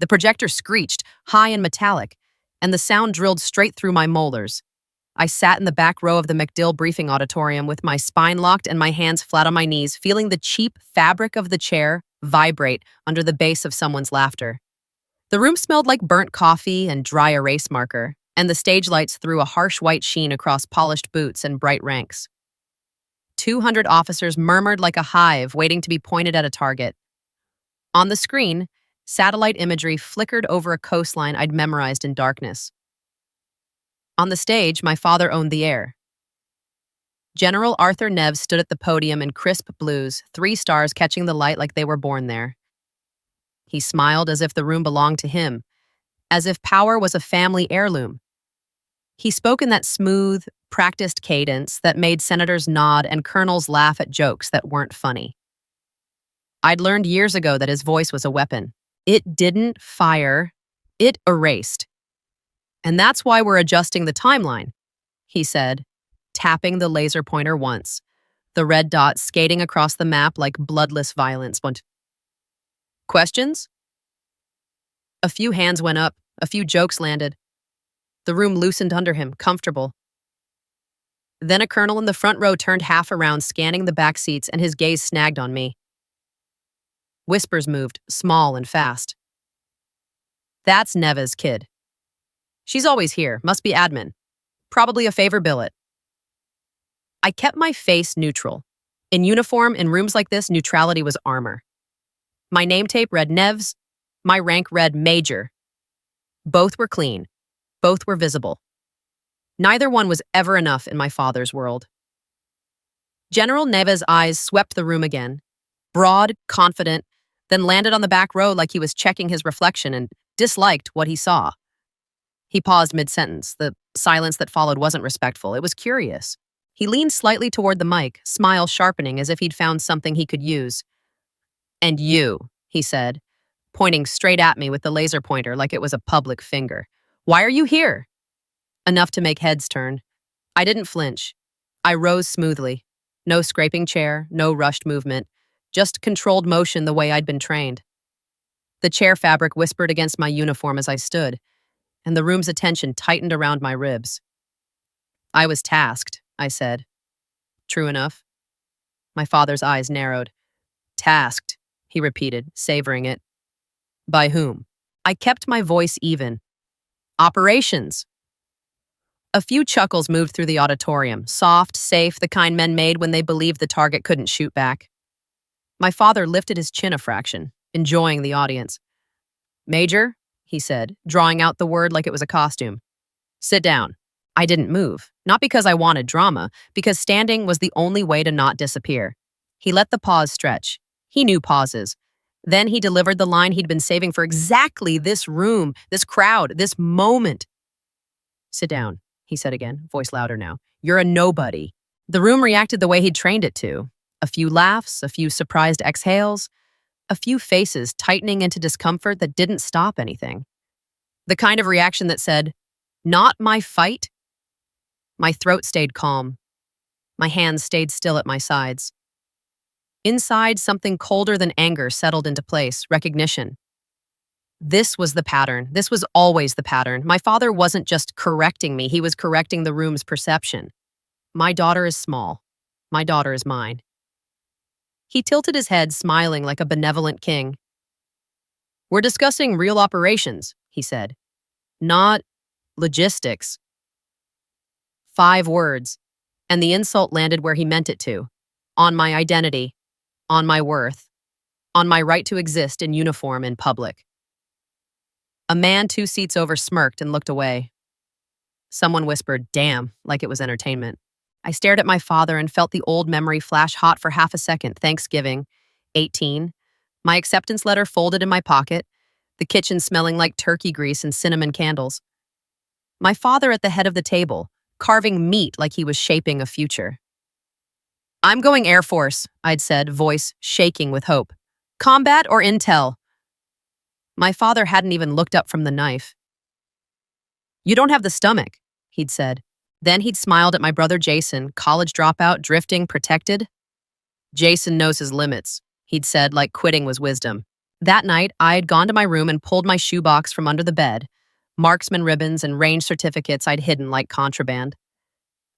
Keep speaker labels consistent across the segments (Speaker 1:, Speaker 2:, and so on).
Speaker 1: The projector screeched, high and metallic, and the sound drilled straight through my molars. I sat in the back row of the MacDill briefing auditorium with my spine locked and my hands flat on my knees, feeling the cheap fabric of the chair vibrate under the bass of someone's laughter. The room smelled like burnt coffee and dry erase marker, and the stage lights threw a harsh white sheen across polished boots and bright ranks. 200 officers murmured like a hive waiting to be pointed at a target. On the screen, satellite imagery flickered over a coastline I'd memorized in darkness. On the stage, my father owned the air. General Arthur Neves stood at the podium in crisp blues, 3 stars catching the light like they were born there. He smiled as if the room belonged to him, as if power was a family heirloom. He spoke in that smooth, practiced cadence that made senators nod and colonels laugh at jokes that weren't funny. I'd learned years ago that his voice was a weapon. It didn't fire, it erased. And that's why we're adjusting the timeline, he said, tapping the laser pointer once, the red dot skating across the map like bloodless violence. Questions? A few hands went up, a few jokes landed. The room loosened under him, comfortable. Then a colonel in the front row turned half around, scanning the back seats, and his gaze snagged on me. Whispers moved, small and fast. That's Neva's kid. She's always here, must be admin. Probably a favor billet. I kept my face neutral. In uniform, in rooms like this, neutrality was armor. My name tape read Neves, my rank read Major. Both were clean. Both were visible. Neither one was ever enough in my father's world. General Neves' eyes swept the room again, broad, confident, then landed on the back row like he was checking his reflection and disliked what he saw. He paused mid-sentence. The silence that followed wasn't respectful. It was curious. He leaned slightly toward the mic, smile sharpening as if he'd found something he could use. "And you," he said, pointing straight at me with the laser pointer like it was a public finger. "Why are you here?" Enough to make heads turn. I didn't flinch. I rose smoothly. No scraping chair, no rushed movement, just controlled motion the way I'd been trained. The chair fabric whispered against my uniform as I stood, and the room's attention tightened around my ribs. "I was tasked," I said. "True enough." My father's eyes narrowed. "Tasked," he repeated, savoring it. "By whom?" I kept my voice even. "Operations." A few chuckles moved through the auditorium, soft, safe, the kind men made when they believed the target couldn't shoot back. My father lifted his chin a fraction, enjoying the audience. "Major," he said, drawing out the word like it was a costume. "Sit down." I didn't move, not because I wanted drama, because standing was the only way to not disappear. He let the pause stretch. He knew pauses. Then he delivered the line he'd been saving for exactly this room, this crowd, this moment. "Sit down," he said again, voice louder now. "You're a nobody." The room reacted the way he'd trained it to. A few laughs, a few surprised exhales, a few faces tightening into discomfort that didn't stop anything. The kind of reaction that said, "Not my fight." My throat stayed calm. My hands stayed still at my sides. Inside, something colder than anger settled into place, recognition. This was the pattern. This was always the pattern. My father wasn't just correcting me, he was correcting the room's perception. My daughter is small. My daughter is mine. He tilted his head, smiling like a benevolent king. "We're discussing real operations," he said. "Not logistics." 5 words, and the insult landed where he meant it to. On my identity, on my worth, on my right to exist in uniform in public. A man 2 seats over smirked and looked away. Someone whispered, "Damn," like it was entertainment. I stared at my father and felt the old memory flash hot for half a second. Thanksgiving, 18. My acceptance letter folded in my pocket, the kitchen smelling like turkey grease and cinnamon candles. My father at the head of the table, carving meat like he was shaping a future. "I'm going Air Force," I'd said, voice shaking with hope. "Combat or intel?" My father hadn't even looked up from the knife. "You don't have the stomach," he'd said. Then he'd smiled at my brother Jason, college dropout, drifting, protected. "Jason knows his limits," he'd said, like quitting was wisdom. That night, I had gone to my room and pulled my shoebox from under the bed, marksman ribbons and range certificates I'd hidden like contraband.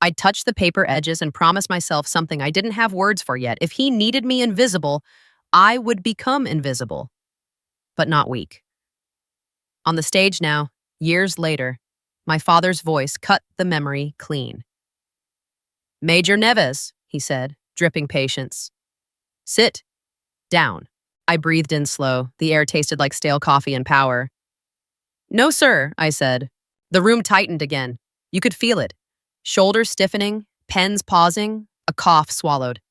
Speaker 1: I'd touched the paper edges and promised myself something I didn't have words for yet. If he needed me invisible, I would become invisible, but not weak. On the stage now, years later, my father's voice cut the memory clean. "Major Neves," he said, dripping patience. "Sit down." I breathed in slow. The air tasted like stale coffee and power. "No, sir," I said. The room tightened again. You could feel it. Shoulders stiffening, pens pausing, a cough swallowed.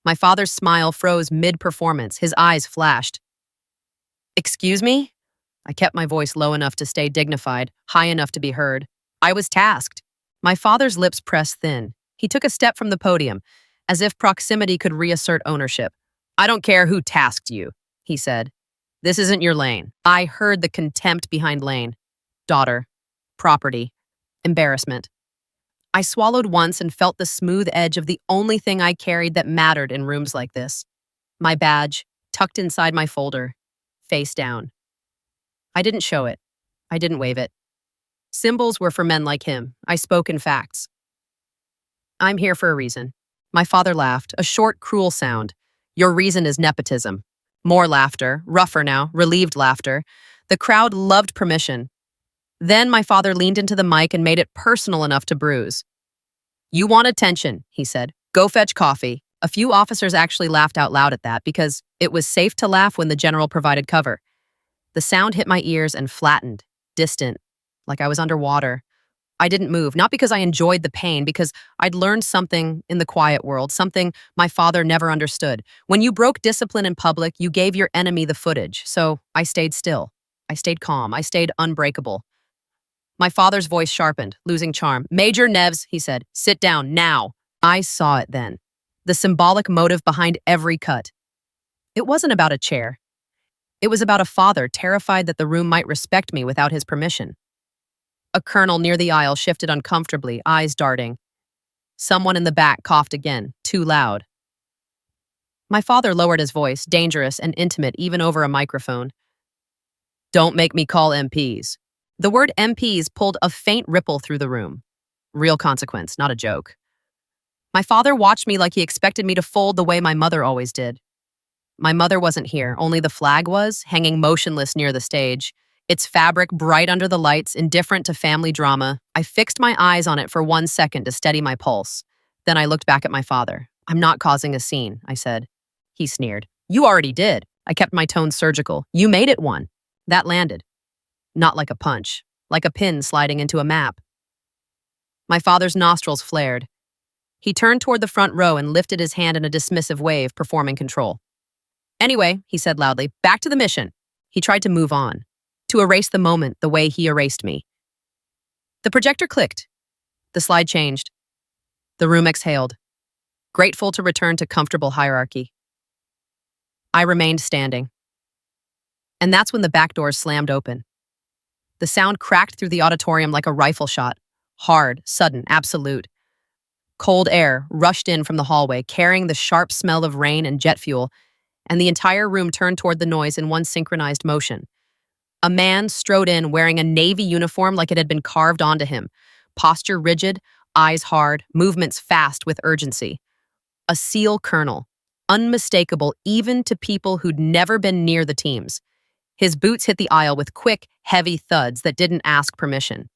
Speaker 1: My father's smile froze mid-performance. His eyes flashed. "Excuse me?" I kept my voice low enough to stay dignified, high enough to be heard. I was tasked. My father's lips pressed thin. He took a step from the podium, as if proximity could reassert ownership. "I don't care who tasked you," he said. "This isn't your lane." I heard the contempt behind lane. Daughter. Property. Embarrassment. I swallowed once and felt the smooth edge of the only thing I carried that mattered in rooms like this. My badge, tucked inside my folder, face down. I didn't show it. I didn't wave it. Symbols were for men like him. I spoke in facts. "I'm here for a reason." My father laughed, a short, cruel sound. "Your reason is nepotism." More laughter, rougher now, relieved laughter. The crowd loved permission. Then my father leaned into the mic and made it personal enough to bruise. "You want attention," he said. "Go fetch coffee." A few officers actually laughed out loud at that because it was safe to laugh when the general provided cover. The sound hit my ears and flattened, distant, like I was underwater. I didn't move, not because I enjoyed the pain, because I'd learned something in the quiet world, something my father never understood. When you broke discipline in public, you gave your enemy the footage. So I stayed still. I stayed calm. I stayed unbreakable. My father's voice sharpened, losing charm. "Major Neves," he said, "sit down now." I saw it then. The symbolic motive behind every cut. It wasn't about a chair. It was about a father terrified that the room might respect me without his permission. A colonel near the aisle shifted uncomfortably, eyes darting. Someone in the back coughed again, too loud. My father lowered his voice, dangerous and intimate even over a microphone. "Don't make me call MPs." The word MPs pulled a faint ripple through the room. Real consequence, not a joke. My father watched me like he expected me to fold the way my mother always did. My mother wasn't here, only the flag was, hanging motionless near the stage. Its fabric bright under the lights, indifferent to family drama. I fixed my eyes on it for 1 second to steady my pulse. Then I looked back at my father. "I'm not causing a scene," I said. He sneered. "You already did." I kept my tone surgical. "You made it one." That landed. Not like a punch, like a pin sliding into a map. My father's nostrils flared. He turned toward the front row and lifted his hand in a dismissive wave, performing control. "Anyway," he said loudly, "back to the mission." He tried to move on, to erase the moment the way he erased me. The projector clicked. The slide changed. The room exhaled, grateful to return to comfortable hierarchy. I remained standing. And that's when the back doors slammed open. The sound cracked through the auditorium like a rifle shot. Hard, sudden, absolute. Cold air rushed in from the hallway, carrying the sharp smell of rain and jet fuel, and the entire room turned toward the noise in one synchronized motion. A man strode in wearing a navy uniform like it had been carved onto him, posture rigid, eyes hard, movements fast with urgency. A SEAL colonel, unmistakable even to people who'd never been near the teams. His boots hit the aisle with quick, heavy thuds that didn't ask permission.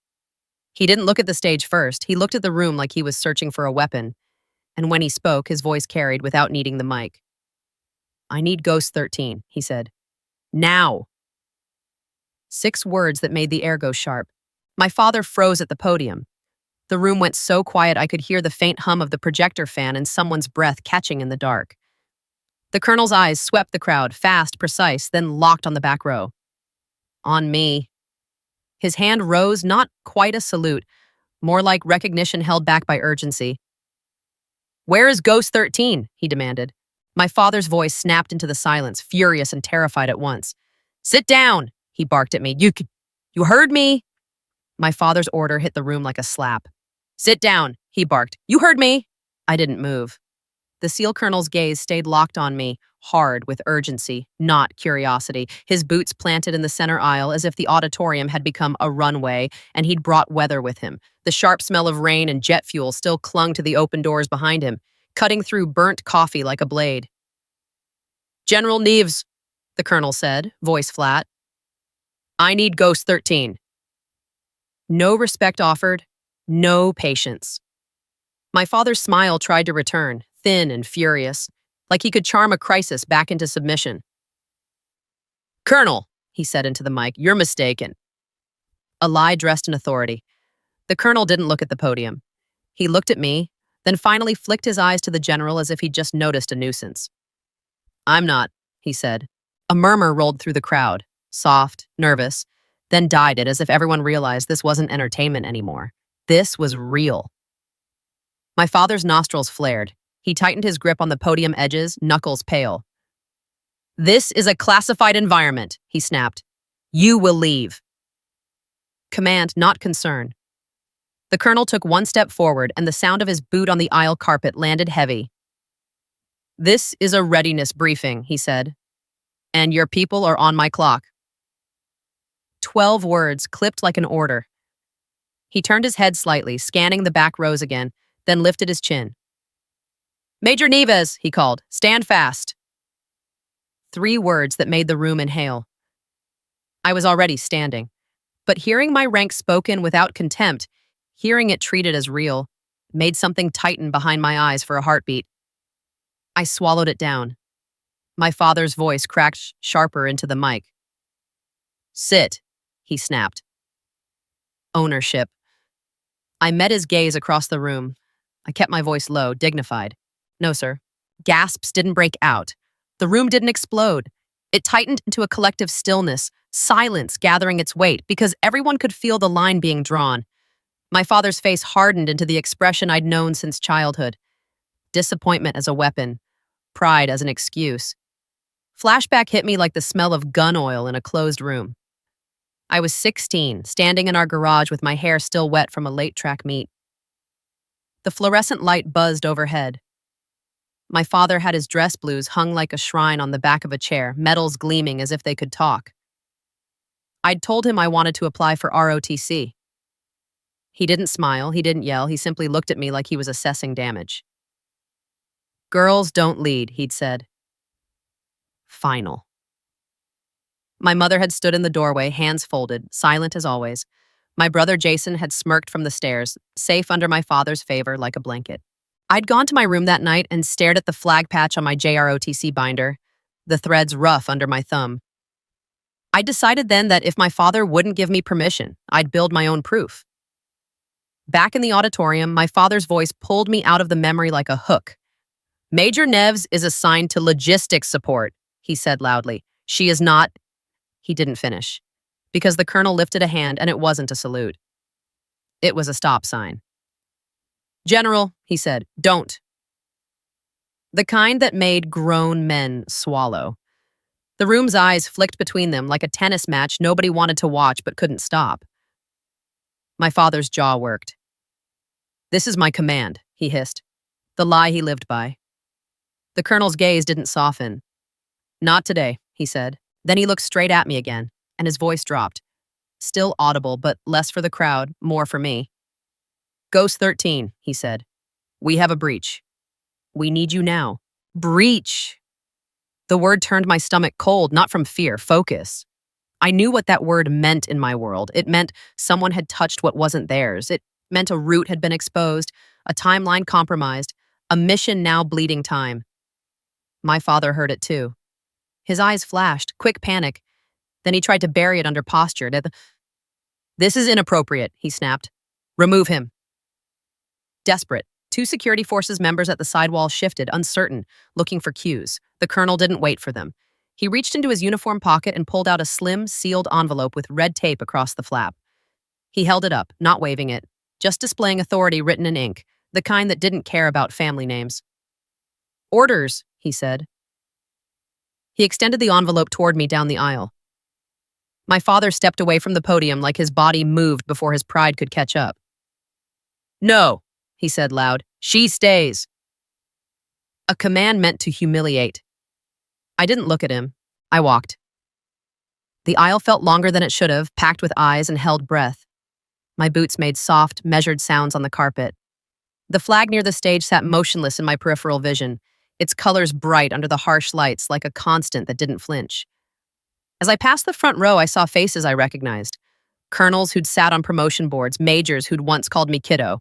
Speaker 1: He didn't look at the stage first. He looked at the room like he was searching for a weapon. And when he spoke, his voice carried without needing the mic. "I need Ghost 13, he said. "Now." 6 words that made the air go sharp. My father froze at the podium. The room went so quiet I could hear the faint hum of the projector fan and someone's breath catching in the dark. The colonel's eyes swept the crowd, fast, precise, then locked on the back row. "On me." His hand rose, not quite a salute, more like recognition held back by urgency. "Where is Ghost 13? He demanded. My father's voice snapped into the silence, furious and terrified at once. "Sit down," he barked at me. You heard me?" My father's order hit the room like a slap. "Sit down," he barked. "You heard me." I didn't move. The SEAL colonel's gaze stayed locked on me, hard with urgency, not curiosity. His boots planted in the center aisle as if the auditorium had become a runway and he'd brought weather with him. The sharp smell of rain and jet fuel still clung to the open doors behind him, cutting through burnt coffee like a blade. "General Neves," the colonel said, voice flat. "I need Ghost 13. No respect offered, no patience. My father's smile tried to return, thin and furious, like he could charm a crisis back into submission. "Colonel," he said into the mic, "you're mistaken." A lie dressed in authority. The colonel didn't look at the podium. He looked at me, then finally flicked his eyes to the general as if he'd just noticed a nuisance. "I'm not," he said. A murmur rolled through the crowd, soft, nervous, then died it as if everyone realized this wasn't entertainment anymore. This was real. My father's nostrils flared. He tightened his grip on the podium edges, knuckles pale. "This is a classified environment," he snapped. "You will leave." Command, not concern. The colonel took one step forward, and the sound of his boot on the aisle carpet landed heavy. "This is a readiness briefing," he said, "and your people are on my clock." 12 words clipped like an order. He turned his head slightly, scanning the back rows again, then lifted his chin. "Major Neves," he called, "stand fast." 3 words that made the room inhale. I was already standing, but hearing my rank spoken without contempt, hearing it treated as real, made something tighten behind my eyes for a heartbeat. I swallowed it down. My father's voice cracked sharper into the mic. "Sit," he snapped. Ownership. I met his gaze across the room. I kept my voice low, dignified. "No, sir." Gasps didn't break out. The room didn't explode. It tightened into a collective stillness, silence gathering its weight, because everyone could feel the line being drawn. My father's face hardened into the expression I'd known since childhood. Disappointment as a weapon, pride as an excuse. Flashback hit me like the smell of gun oil in a closed room. I was 16, standing in our garage with my hair still wet from a late track meet. The fluorescent light buzzed overhead. My father had his dress blues hung like a shrine on the back of a chair, metals gleaming as if they could talk. I'd told him I wanted to apply for ROTC. He didn't smile, he didn't yell, he simply looked at me like he was assessing damage. "Girls don't lead," he'd said. Final. My mother had stood in the doorway, hands folded, silent as always. My brother Jason had smirked from the stairs, safe under my father's favor like a blanket. I'd gone to my room that night and stared at the flag patch on my JROTC binder, the threads rough under my thumb. I decided then that if my father wouldn't give me permission, I'd build my own proof. Back in the auditorium, my father's voice pulled me out of the memory like a hook. "Major Neves is assigned to logistics support," he said loudly. "She is not—" He didn't finish, because the colonel lifted a hand and it wasn't a salute. It was a stop sign. "General," he said, "don't." The kind that made grown men swallow. The room's eyes flicked between them like a tennis match nobody wanted to watch but couldn't stop. My father's jaw worked. "This is my command," he hissed, the lie he lived by. The colonel's gaze didn't soften. "Not today," he said. Then he looked straight at me again, and his voice dropped. Still audible, but less for the crowd, more for me. "Ghost 13, he said. "We have a breach. We need you now." Breach! The word turned my stomach cold, not from fear, focus. I knew what that word meant in my world. It meant someone had touched what wasn't theirs. It meant a route had been exposed, a timeline compromised, a mission now bleeding time. My father heard it too. His eyes flashed, quick panic. Then he tried to bury it under posture. "This is inappropriate," he snapped. "Remove him." Desperate, 2 security forces members at the sidewall shifted, uncertain, looking for cues. The colonel didn't wait for them. He reached into his uniform pocket and pulled out a slim, sealed envelope with red tape across the flap. He held it up, not waving it, just displaying authority written in ink, the kind that didn't care about family names. "Orders," he said. He extended the envelope toward me down the aisle. My father stepped away from the podium like his body moved before his pride could catch up. "No," he said loud. "She stays." A command meant to humiliate. I didn't look at him. I walked. The aisle felt longer than it should have, packed with eyes and held breath. My boots made soft, measured sounds on the carpet. The flag near the stage sat motionless in my peripheral vision, its colors bright under the harsh lights like a constant that didn't flinch. As I passed the front row, I saw faces I recognized. Colonels who'd sat on promotion boards, majors who'd once called me kiddo,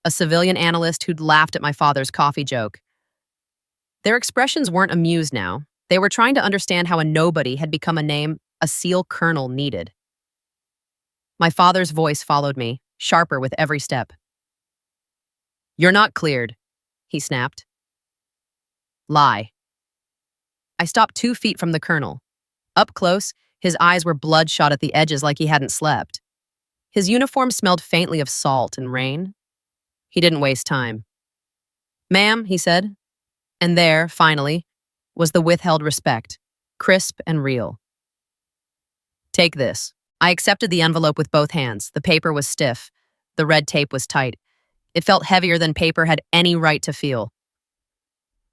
Speaker 1: a civilian analyst who'd laughed at my father's coffee joke. Their expressions weren't amused now. They were trying to understand how a nobody had become a name a SEAL colonel needed. My father's voice followed me, sharper with every step. "You're not cleared," he snapped. Lie. I stopped 2 feet from the colonel. Up close, his eyes were bloodshot at the edges like he hadn't slept. His uniform smelled faintly of salt and rain. He didn't waste time. "Ma'am," he said. And there, finally, was the withheld respect, crisp and real. "Take this." I accepted the envelope with both hands. The paper was stiff. The red tape was tight. It felt heavier than paper had any right to feel.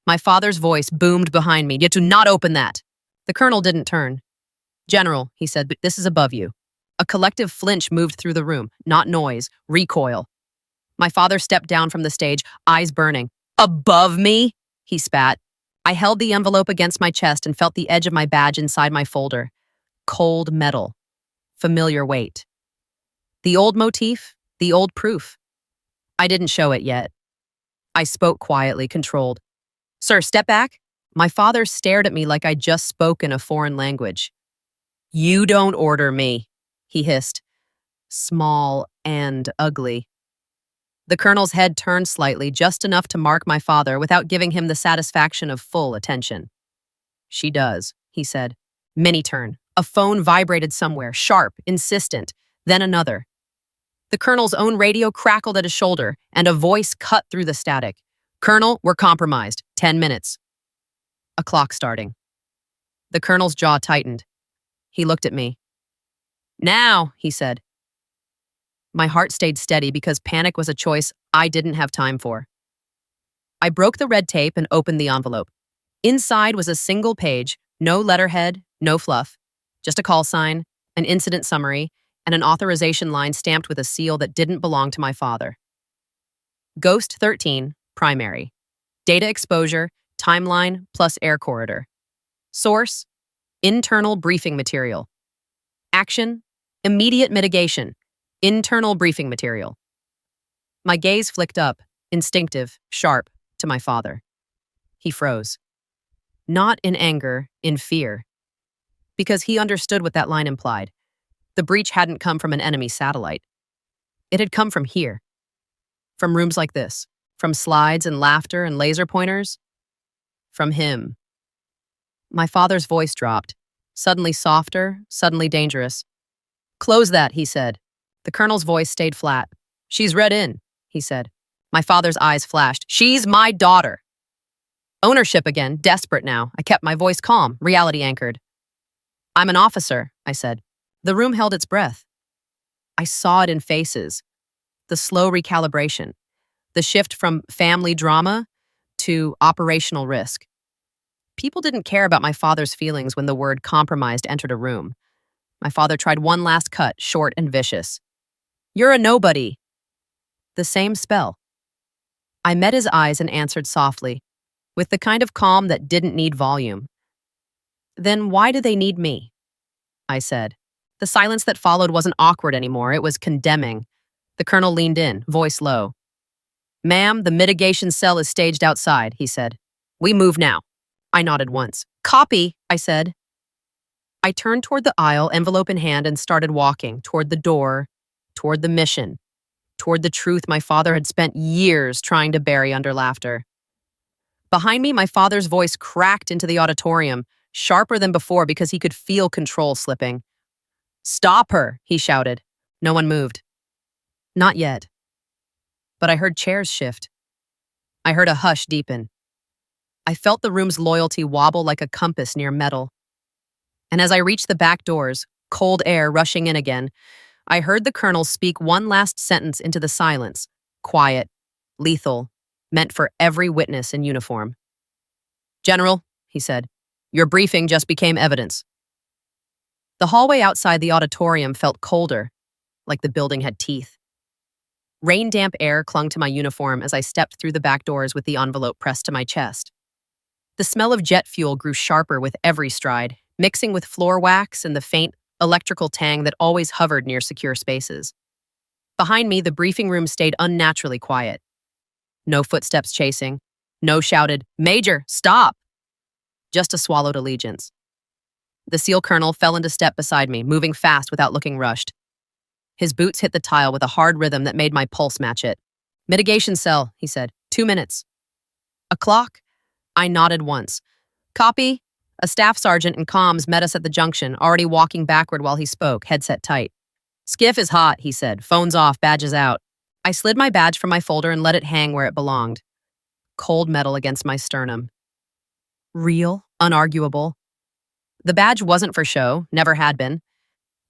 Speaker 1: My father's voice boomed behind me. "You do not open that." The colonel didn't turn. "General," he said, "but this is above you." A collective flinch moved through the room, not noise, recoil. My father stepped down from the stage, eyes burning. "Above me?" he spat. I held the envelope against my chest and felt the edge of my badge inside my folder. Cold metal. Familiar weight. The old motif, the old proof. I didn't show it yet. I spoke quietly, controlled. "Sir, step back." My father stared at me like I'd just spoken a foreign language. "You don't order me," he hissed. Small and ugly. The colonel's head turned slightly, just enough to mark my father without giving him the satisfaction of full attention. "She does," he said. Mini-turn. A phone vibrated somewhere, sharp, insistent, then another. The colonel's own radio crackled at his shoulder, and a voice cut through the static. "Colonel, we're compromised. 10 minutes. A clock starting. The colonel's jaw tightened. He looked at me. "Now," he said. My heart stayed steady because panic was a choice I didn't have time for. I broke the red tape and opened the envelope. Inside was a single page, no letterhead, no fluff, just a call sign, an incident summary, and an authorization line stamped with a seal that didn't belong to my father. Ghost 13, primary. Data exposure, timeline, plus air corridor. Source, internal briefing material. Action, immediate mitigation, internal briefing material. My gaze flicked up, instinctive, sharp, to my father. He froze. Not in anger, in fear. Because he understood what that line implied. The breach hadn't come from an enemy satellite. It had come from here. From rooms like this. From slides and laughter and laser pointers. From him. My father's voice dropped, suddenly softer, suddenly dangerous. "Close that," he said. The colonel's voice stayed flat. "She's read in," he said. My father's eyes flashed. "She's my daughter." Ownership again, desperate now. I kept my voice calm, reality anchored. "I'm an officer," I said. The room held its breath. I saw it in faces. The slow recalibration. The shift from family drama to operational risk. People didn't care about my father's feelings when the word compromised entered a room. My father tried one last cut, short and vicious. "You're a nobody." The same spell. I met his eyes and answered softly, with the kind of calm that didn't need volume. "Then why do they need me?" I said. The silence that followed wasn't awkward anymore, it was condemning. The colonel leaned in, voice low. "Ma'am, the mitigation cell is staged outside," he said. "We move now." I nodded once. "Copy," I said. I turned toward the aisle, envelope in hand, and started walking toward the door, toward the mission, toward the truth my father had spent years trying to bury under laughter. Behind me, my father's voice cracked into the auditorium, sharper than before because he could feel control slipping. "Stop her," he shouted. No one moved. Not yet. But I heard chairs shift. I heard a hush deepen. I felt the room's loyalty wobble like a compass near metal. And as I reached the back doors, cold air rushing in again, I heard the colonel speak one last sentence into the silence, quiet, lethal, meant for every witness in uniform. General, he said, your briefing just became evidence. The hallway outside the auditorium felt colder, like the building had teeth. Rain-damp air clung to my uniform as I stepped through the back doors with the envelope pressed to my chest. The smell of jet fuel grew sharper with every stride, mixing with floor wax and the faint, electrical tang that always hovered near secure spaces. Behind me, the briefing room stayed unnaturally quiet. No footsteps chasing, no shouted, "Major, stop!" Just a swallowed allegiance. The SEAL colonel fell into step beside me, moving fast without looking rushed. His boots hit the tile with a hard rhythm that made my pulse match it. "Mitigation cell," he said. 2 minutes. "A clock?" I nodded once. "Copy." A staff sergeant in comms met us at the junction, already walking backward while he spoke, headset tight. "Skiff is hot," he said. "Phones off, badges out." I slid my badge from my folder and let it hang where it belonged. Cold metal against my sternum. Real, unarguable. The badge wasn't for show, never had been,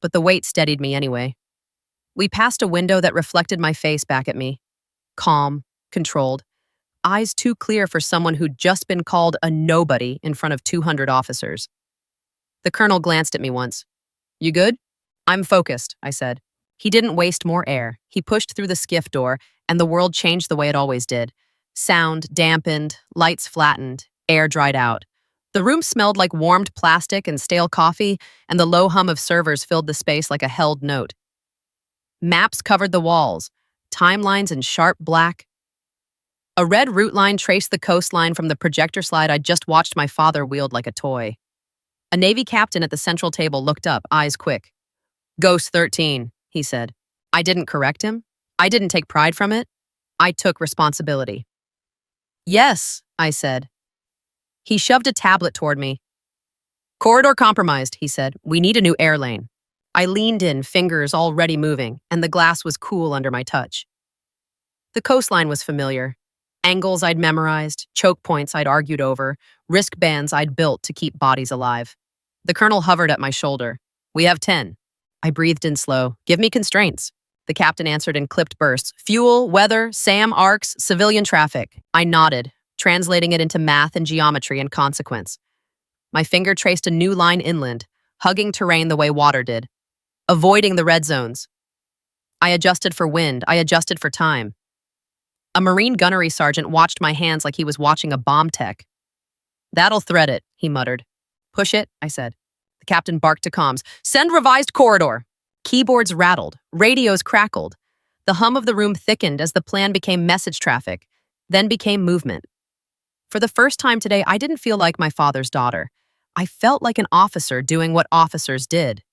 Speaker 1: but the weight steadied me anyway. We passed a window that reflected my face back at me. Calm, controlled, eyes too clear for someone who'd just been called a nobody in front of 200 officers. The colonel glanced at me once. "You good?" "I'm focused," I said. He didn't waste more air. He pushed through the skiff door, and the world changed the way it always did. Sound dampened, lights flattened, air dried out. The room smelled like warmed plastic and stale coffee, and the low hum of servers filled the space like a held note. Maps covered the walls, timelines in sharp black. A red route line traced the coastline from the projector slide I'd just watched my father wield like a toy. A Navy captain at the central table looked up, eyes quick. "Ghost 13, he said. I didn't correct him. I didn't take pride from it. I took responsibility. "Yes," I said. He shoved a tablet toward me. "Corridor compromised," he said. "We need a new air lane." I leaned in, fingers already moving, and the glass was cool under my touch. The coastline was familiar. Angles I'd memorized, choke points I'd argued over, risk bands I'd built to keep bodies alive. The colonel hovered at my shoulder. "We have 10. I breathed in slow. "Give me constraints." The captain answered in clipped bursts. "Fuel, weather, SAM arcs, civilian traffic." I nodded, translating it into math and geometry in consequence. My finger traced a new line inland, hugging terrain the way water did, avoiding the red zones. I adjusted for wind. I adjusted for time. A Marine gunnery sergeant watched my hands like he was watching a bomb tech. "That'll thread it," he muttered. "Push it," I said. The captain barked to comms. "Send revised corridor." Keyboards rattled. Radios crackled. The hum of the room thickened as the plan became message traffic, then became movement. For the first time today, I didn't feel like my father's daughter. I felt like an officer doing what officers did.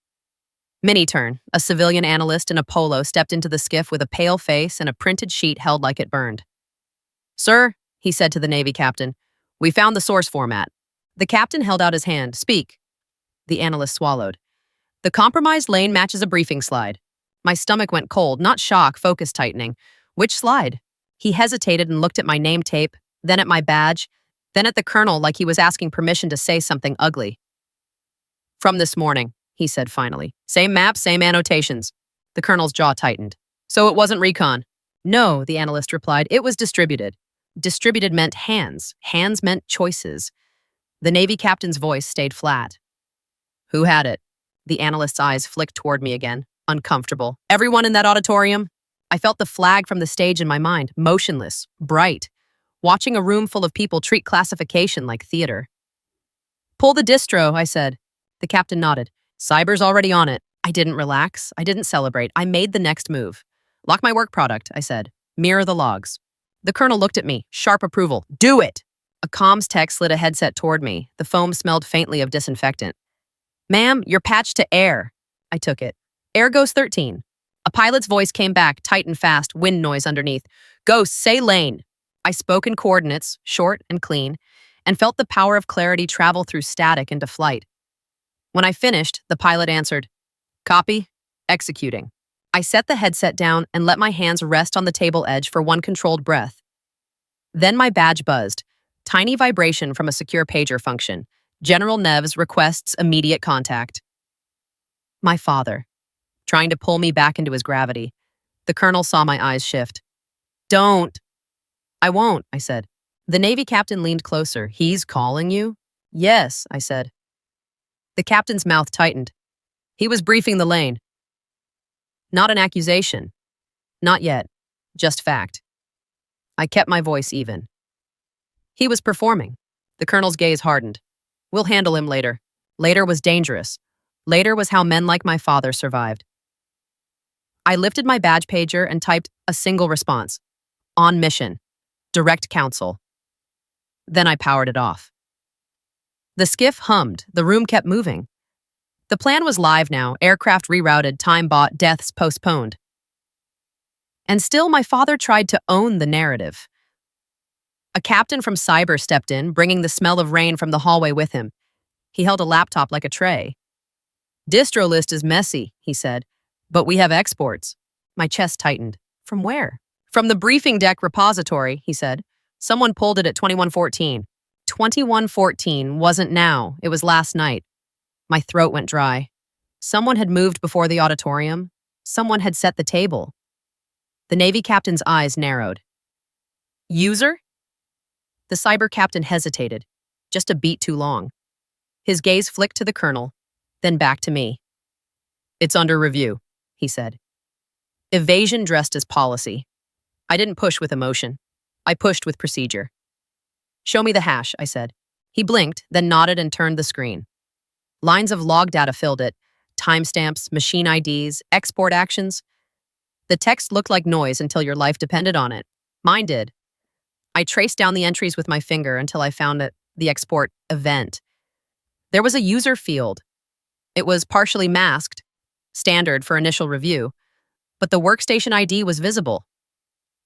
Speaker 1: Mini-turn, a civilian analyst in a polo stepped into the skiff with a pale face and a printed sheet held like it burned. "Sir," he said to the Navy captain, "we found the source format." The captain held out his hand. "Speak." The analyst swallowed. "The compromised lane matches a briefing slide." My stomach went cold, not shock, focus tightening. "Which slide?" He hesitated and looked at my name tape, then at my badge, then at the colonel like he was asking permission to say something ugly. "From this morning," he said finally. "Same map, same annotations." The colonel's jaw tightened. "So it wasn't recon?" "No," the analyst replied. "It was distributed." Distributed meant hands. Hands meant choices. The Navy captain's voice stayed flat. "Who had it?" The analyst's eyes flicked toward me again, uncomfortable. "Everyone in that auditorium?" I felt the flag from the stage in my mind, motionless, bright, watching a room full of people treat classification like theater. "Pull the distro," I said. The captain nodded. "Cyber's already on it." I didn't relax. I didn't celebrate. I made the next move. "Lock my work product," I said. "Mirror the logs." The colonel looked at me, sharp approval. "Do it!" A comms tech slid a headset toward me. The foam smelled faintly of disinfectant. "Ma'am, you're patched to air." I took it. "Air Ghost 13. A pilot's voice came back, tight and fast, wind noise underneath. "Ghost, say lane." I spoke in coordinates, short and clean, and felt the power of clarity travel through static into flight. When I finished, the pilot answered, "Copy, executing." I set the headset down and let my hands rest on the table edge for one controlled breath. Then my badge buzzed. Tiny vibration from a secure pager function. General Neves requests immediate contact. My father, trying to pull me back into his gravity. The colonel saw my eyes shift. "Don't." "I won't," I said. The Navy captain leaned closer. He's calling you? Yes, I said. The captain's mouth tightened. He was briefing the lane. Not an accusation. Not yet. Just fact. I kept my voice even. He was performing. The colonel's gaze hardened. We'll handle him later. Later was dangerous. Later was how men like my father survived. I lifted my badge pager and typed a single response. On mission. Direct counsel. Then I powered it off. The skiff hummed. The room kept moving. The plan was live now. Aircraft rerouted, time bought, deaths postponed. And still my father tried to own the narrative. A captain from cyber stepped in, bringing the smell of rain from the hallway with him. He held a laptop like a tray. Distro list is messy, he said, but we have exports. My chest tightened. From where? From the briefing deck repository, he said. Someone pulled it at 2114. 2114 wasn't now, it was last night. My throat went dry. Someone had moved before the auditorium. Someone had set the table. The Navy captain's eyes narrowed. User? The cyber captain hesitated, just a beat too long. His gaze flicked to the colonel, then back to me. It's under review, he said. Evasion dressed as policy. I didn't push with emotion. I pushed with procedure. Show me the hash, I said. He blinked, then nodded and turned the screen. Lines of log data filled it, timestamps, machine IDs, export actions. The text looked like noise until your life depended on it. Mine did. I traced down the entries with my finger until I found the export event. There was a user field. It was partially masked, standard for initial review, but the workstation ID was visible.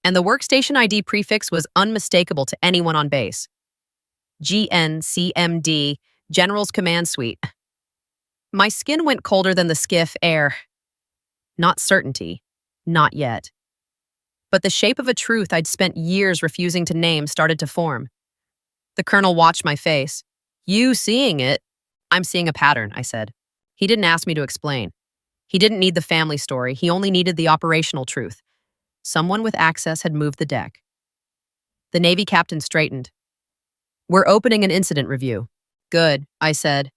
Speaker 1: And the workstation ID prefix was unmistakable to anyone on base. GNCMD, General's Command Suite. My skin went colder than the skiff air. Not certainty. Not yet. But the shape of a truth I'd spent years refusing to name started to form. The colonel watched my face. You seeing it? I'm seeing a pattern, I said. He didn't ask me to explain. He didn't need the family story. He only needed the operational truth. Someone with access had moved the deck. The Navy captain straightened. We're opening an incident review. Good, I said.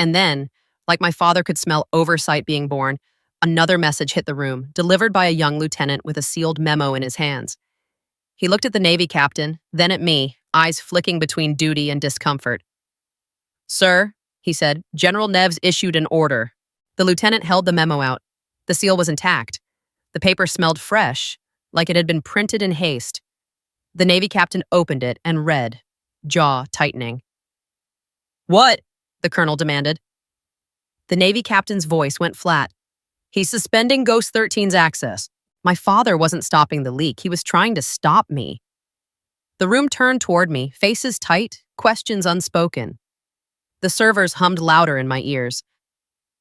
Speaker 1: And then, like my father could smell oversight being born, another message hit the room, delivered by a young lieutenant with a sealed memo in his hands. He looked at the Navy captain, then at me, eyes flicking between duty and discomfort. Sir, he said, General Neves issued an order. The lieutenant held the memo out. The seal was intact. The paper smelled fresh, like it had been printed in haste. The Navy captain opened it and read, jaw tightening. What? The colonel demanded. The Navy captain's voice went flat. He's suspending Ghost 13's access. My father wasn't stopping the leak. He was trying to stop me. The room turned toward me, faces tight, questions unspoken. The servers hummed louder in my ears.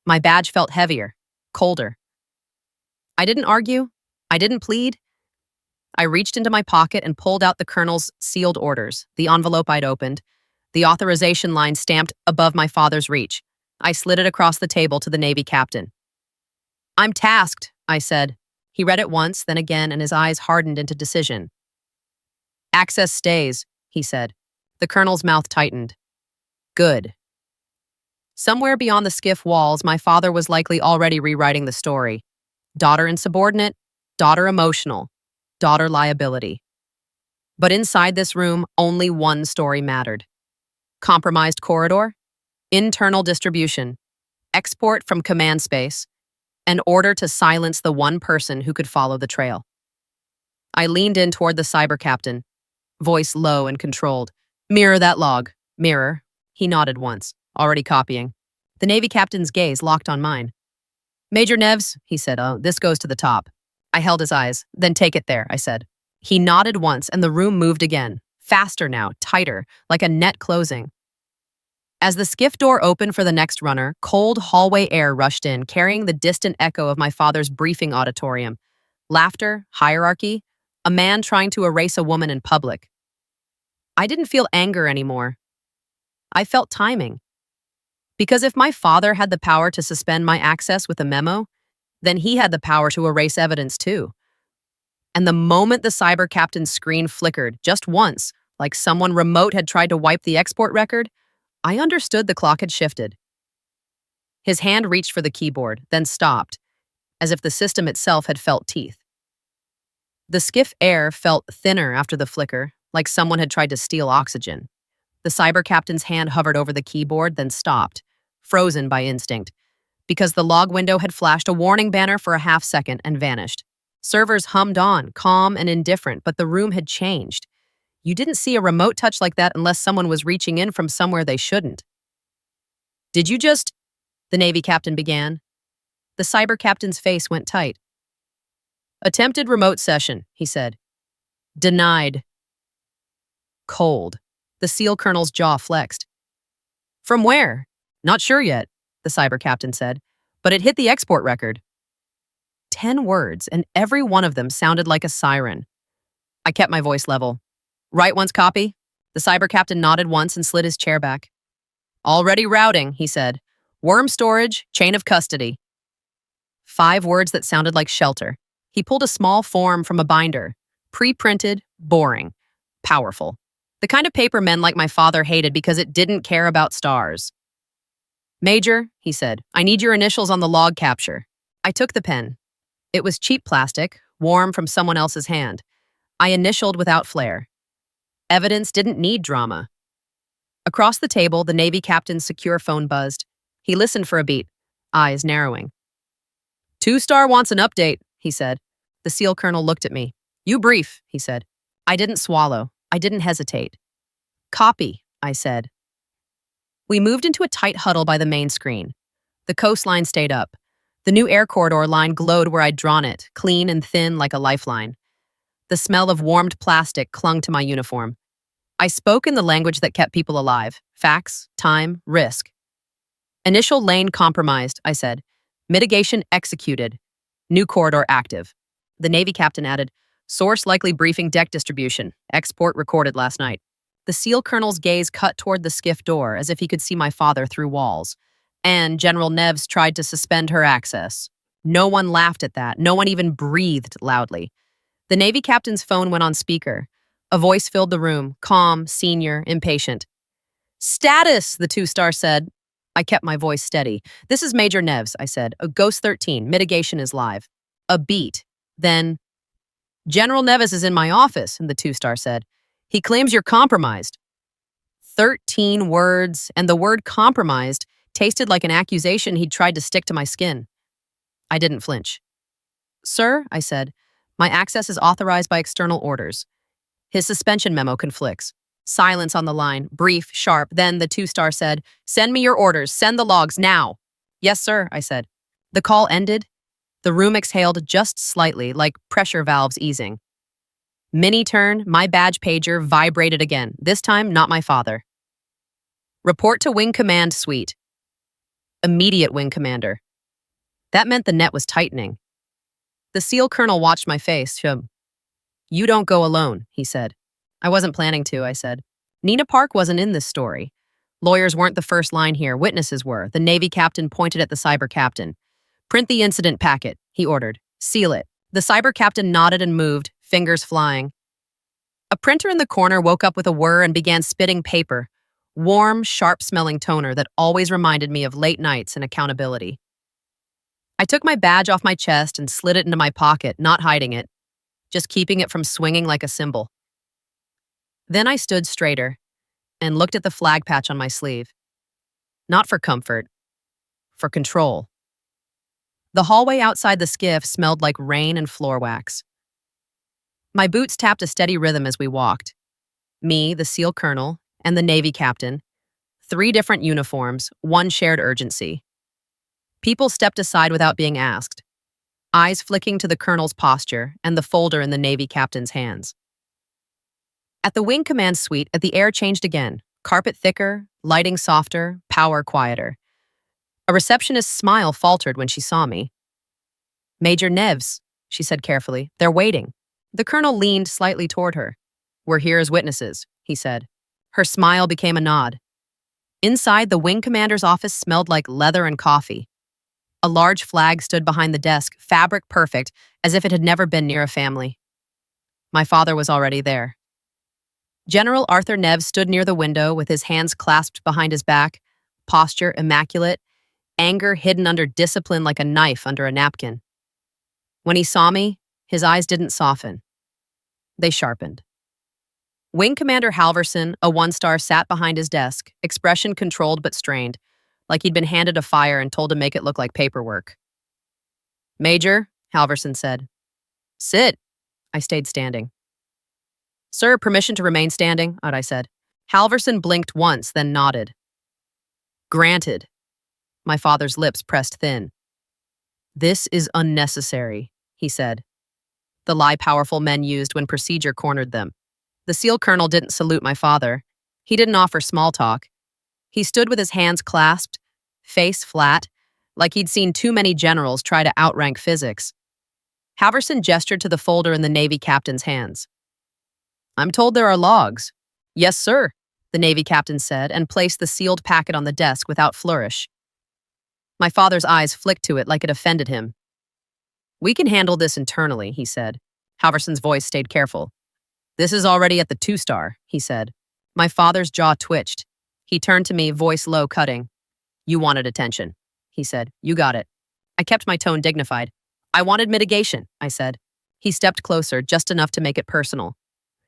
Speaker 1: My badge felt heavier, colder. I didn't argue. I didn't plead. I reached into my pocket and pulled out the colonel's sealed orders, the envelope I'd opened, the authorization line stamped above my father's reach. I slid it across the table to the Navy captain. I'm tasked, I said. He read it once, then again, and his eyes hardened into decision. Access stays, he said. The colonel's mouth tightened. Good. Somewhere beyond the skiff walls, my father was likely already rewriting the story. Daughter insubordinate, daughter emotional, daughter liability. But inside this room, only one story mattered. Compromised corridor, internal distribution, export from command space, an order to silence the one person who could follow the trail. I leaned in toward the cyber captain, voice low and controlled. Mirror that log. Mirror. He nodded once, already copying. The Navy captain's gaze locked on mine. Major Neves, he said, this goes to the top. I held his eyes. Then take it there, I said. He nodded once and the room moved again, faster now, tighter, like a net closing. As the skiff door opened for the next runner, cold hallway air rushed in, carrying the distant echo of my father's briefing auditorium. Laughter, hierarchy, a man trying to erase a woman in public. I didn't feel anger anymore. I felt timing. Because if my father had the power to suspend my access with a memo, then he had the power to erase evidence too. And the moment the cyber captain's screen flickered, just once, like someone remote had tried to wipe the export record, I understood the clock had shifted. His hand reached for the keyboard, then stopped, as if the system itself had felt teeth. The skiff air felt thinner after the flicker, like someone had tried to steal oxygen. The cyber captain's hand hovered over the keyboard, then stopped, frozen by instinct, because the log window had flashed a warning banner for a half second and vanished. Servers hummed on, calm and indifferent, but the room had changed. You didn't see a remote touch like that unless someone was reaching in from somewhere they shouldn't. "Did you just—" the Navy captain began. The cyber captain's face went tight. "Attempted remote session," he said. "Denied." Cold. The SEAL colonel's jaw flexed. "From where?" "Not sure yet," the cyber captain said, "but it hit the export record." 10 words, and every one of them sounded like a siren. I kept my voice level. "Write once copy?" The cyber captain nodded once and slid his chair back. "Already routing," he said. "Worm storage, chain of custody." 5 words that sounded like shelter. He pulled a small form from a binder. Pre-printed, boring, powerful. The kind of paper men like my father hated because it didn't care about stars. "Major," he said, "I need your initials on the log capture." I took the pen. It was cheap plastic, warm from someone else's hand. I initialed without flair. Evidence didn't need drama. Across the table, the Navy captain's secure phone buzzed. He listened for a beat, eyes narrowing. "2-star wants an update," he said. The SEAL colonel looked at me. "You brief," he said. I didn't swallow. I didn't hesitate. "Copy," I said. We moved into a tight huddle by the main screen. The coastline stayed up. The new air corridor line glowed where I'd drawn it, clean and thin like a lifeline. The smell of warmed plastic clung to my uniform. I spoke in the language that kept people alive. Facts, time, risk. "Initial lane compromised," I said. "Mitigation executed. New corridor active." The Navy captain added, "Source likely briefing deck distribution. Export recorded last night." The SEAL colonel's gaze cut toward the skiff door as if he could see my father through walls. And General Neves tried to suspend her access. No one laughed at that. No one even breathed loudly. The Navy captain's phone went on speaker. A voice filled the room, calm, senior, impatient. "Status," the 2-star said. I kept my voice steady. "This is Major Neves," I said. "A Ghost 13. Mitigation is live." A beat. Then, "General Neves is in my office," and the 2-star said. "He claims you're compromised." 13 words, and the word compromised tasted like an accusation he'd tried to stick to my skin. I didn't flinch. "Sir," I said, "my access is authorized by external orders." His suspension memo conflicts. Silence on the line, brief, sharp. Then the 2-star said, "Send me your orders. Send the logs now." "Yes, sir," I said. The call ended. The room exhaled just slightly, like pressure valves easing. Mini-turn, my badge pager vibrated again, this time not my father. "Report to Wing Command Suite." Immediate Wing Commander. That meant the net was tightening. The SEAL colonel watched my face. "You don't go alone," he said. "I wasn't planning to," I said. Nina Park wasn't in this story. Lawyers weren't the first line here, witnesses were. The Navy captain pointed at the cyber captain. "Print the incident packet," he ordered. "Seal it." The cyber captain nodded and moved, fingers flying. A printer in the corner woke up with a whir and began spitting paper, warm, sharp-smelling toner that always reminded me of late nights and accountability. I took my badge off my chest and slid it into my pocket, not hiding it, just keeping it from swinging like a cymbal. Then I stood straighter and looked at the flag patch on my sleeve. Not for comfort, for control. The hallway outside the skiff smelled like rain and floor wax. My boots tapped a steady rhythm as we walked. Me, the SEAL colonel, and the Navy captain. 3 different uniforms, 1 shared urgency. People stepped aside without being asked, eyes flicking to the colonel's posture and the folder in the Navy captain's hands. At the Wing Command Suite, the air changed again, carpet thicker, lighting softer, power quieter. A receptionist's smile faltered when she saw me. "Major Neves," she said carefully, "they're waiting." The colonel leaned slightly toward her. "We're here as witnesses," he said. Her smile became a nod. Inside, the wing commander's office smelled like leather and coffee. A large flag stood behind the desk, fabric perfect, as if it had never been near a family. My father was already there. General Arthur Neves stood near the window with his hands clasped behind his back, posture immaculate, anger hidden under discipline like a knife under a napkin. When he saw me, his eyes didn't soften. They sharpened. Wing Commander Halverson, a one-star, sat behind his desk, expression controlled but strained, like he'd been handed a fire and told to make it look like paperwork. "Major," Halverson said. "Sit." I stayed standing. "Sir, permission to remain standing," I said. Halverson blinked once, then nodded. "Granted." My father's lips pressed thin. "This is unnecessary," he said. The lie powerful men used when procedure cornered them. The SEAL colonel didn't salute my father. He didn't offer small talk. He stood with his hands clasped, face flat, like he'd seen too many generals try to outrank physics. Halverson gestured to the folder in the Navy captain's hands. "I'm told there are logs." "Yes, sir," the Navy captain said, and placed the sealed packet on the desk without flourish. My father's eyes flicked to it like it offended him. "We can handle this internally," he said. Halverson's voice stayed careful. "This is already at the 2-star, he said. My father's jaw twitched. He turned to me, voice low, cutting. "You wanted attention," he said. "You got it." I kept my tone dignified. "I wanted mitigation," I said. He stepped closer, just enough to make it personal.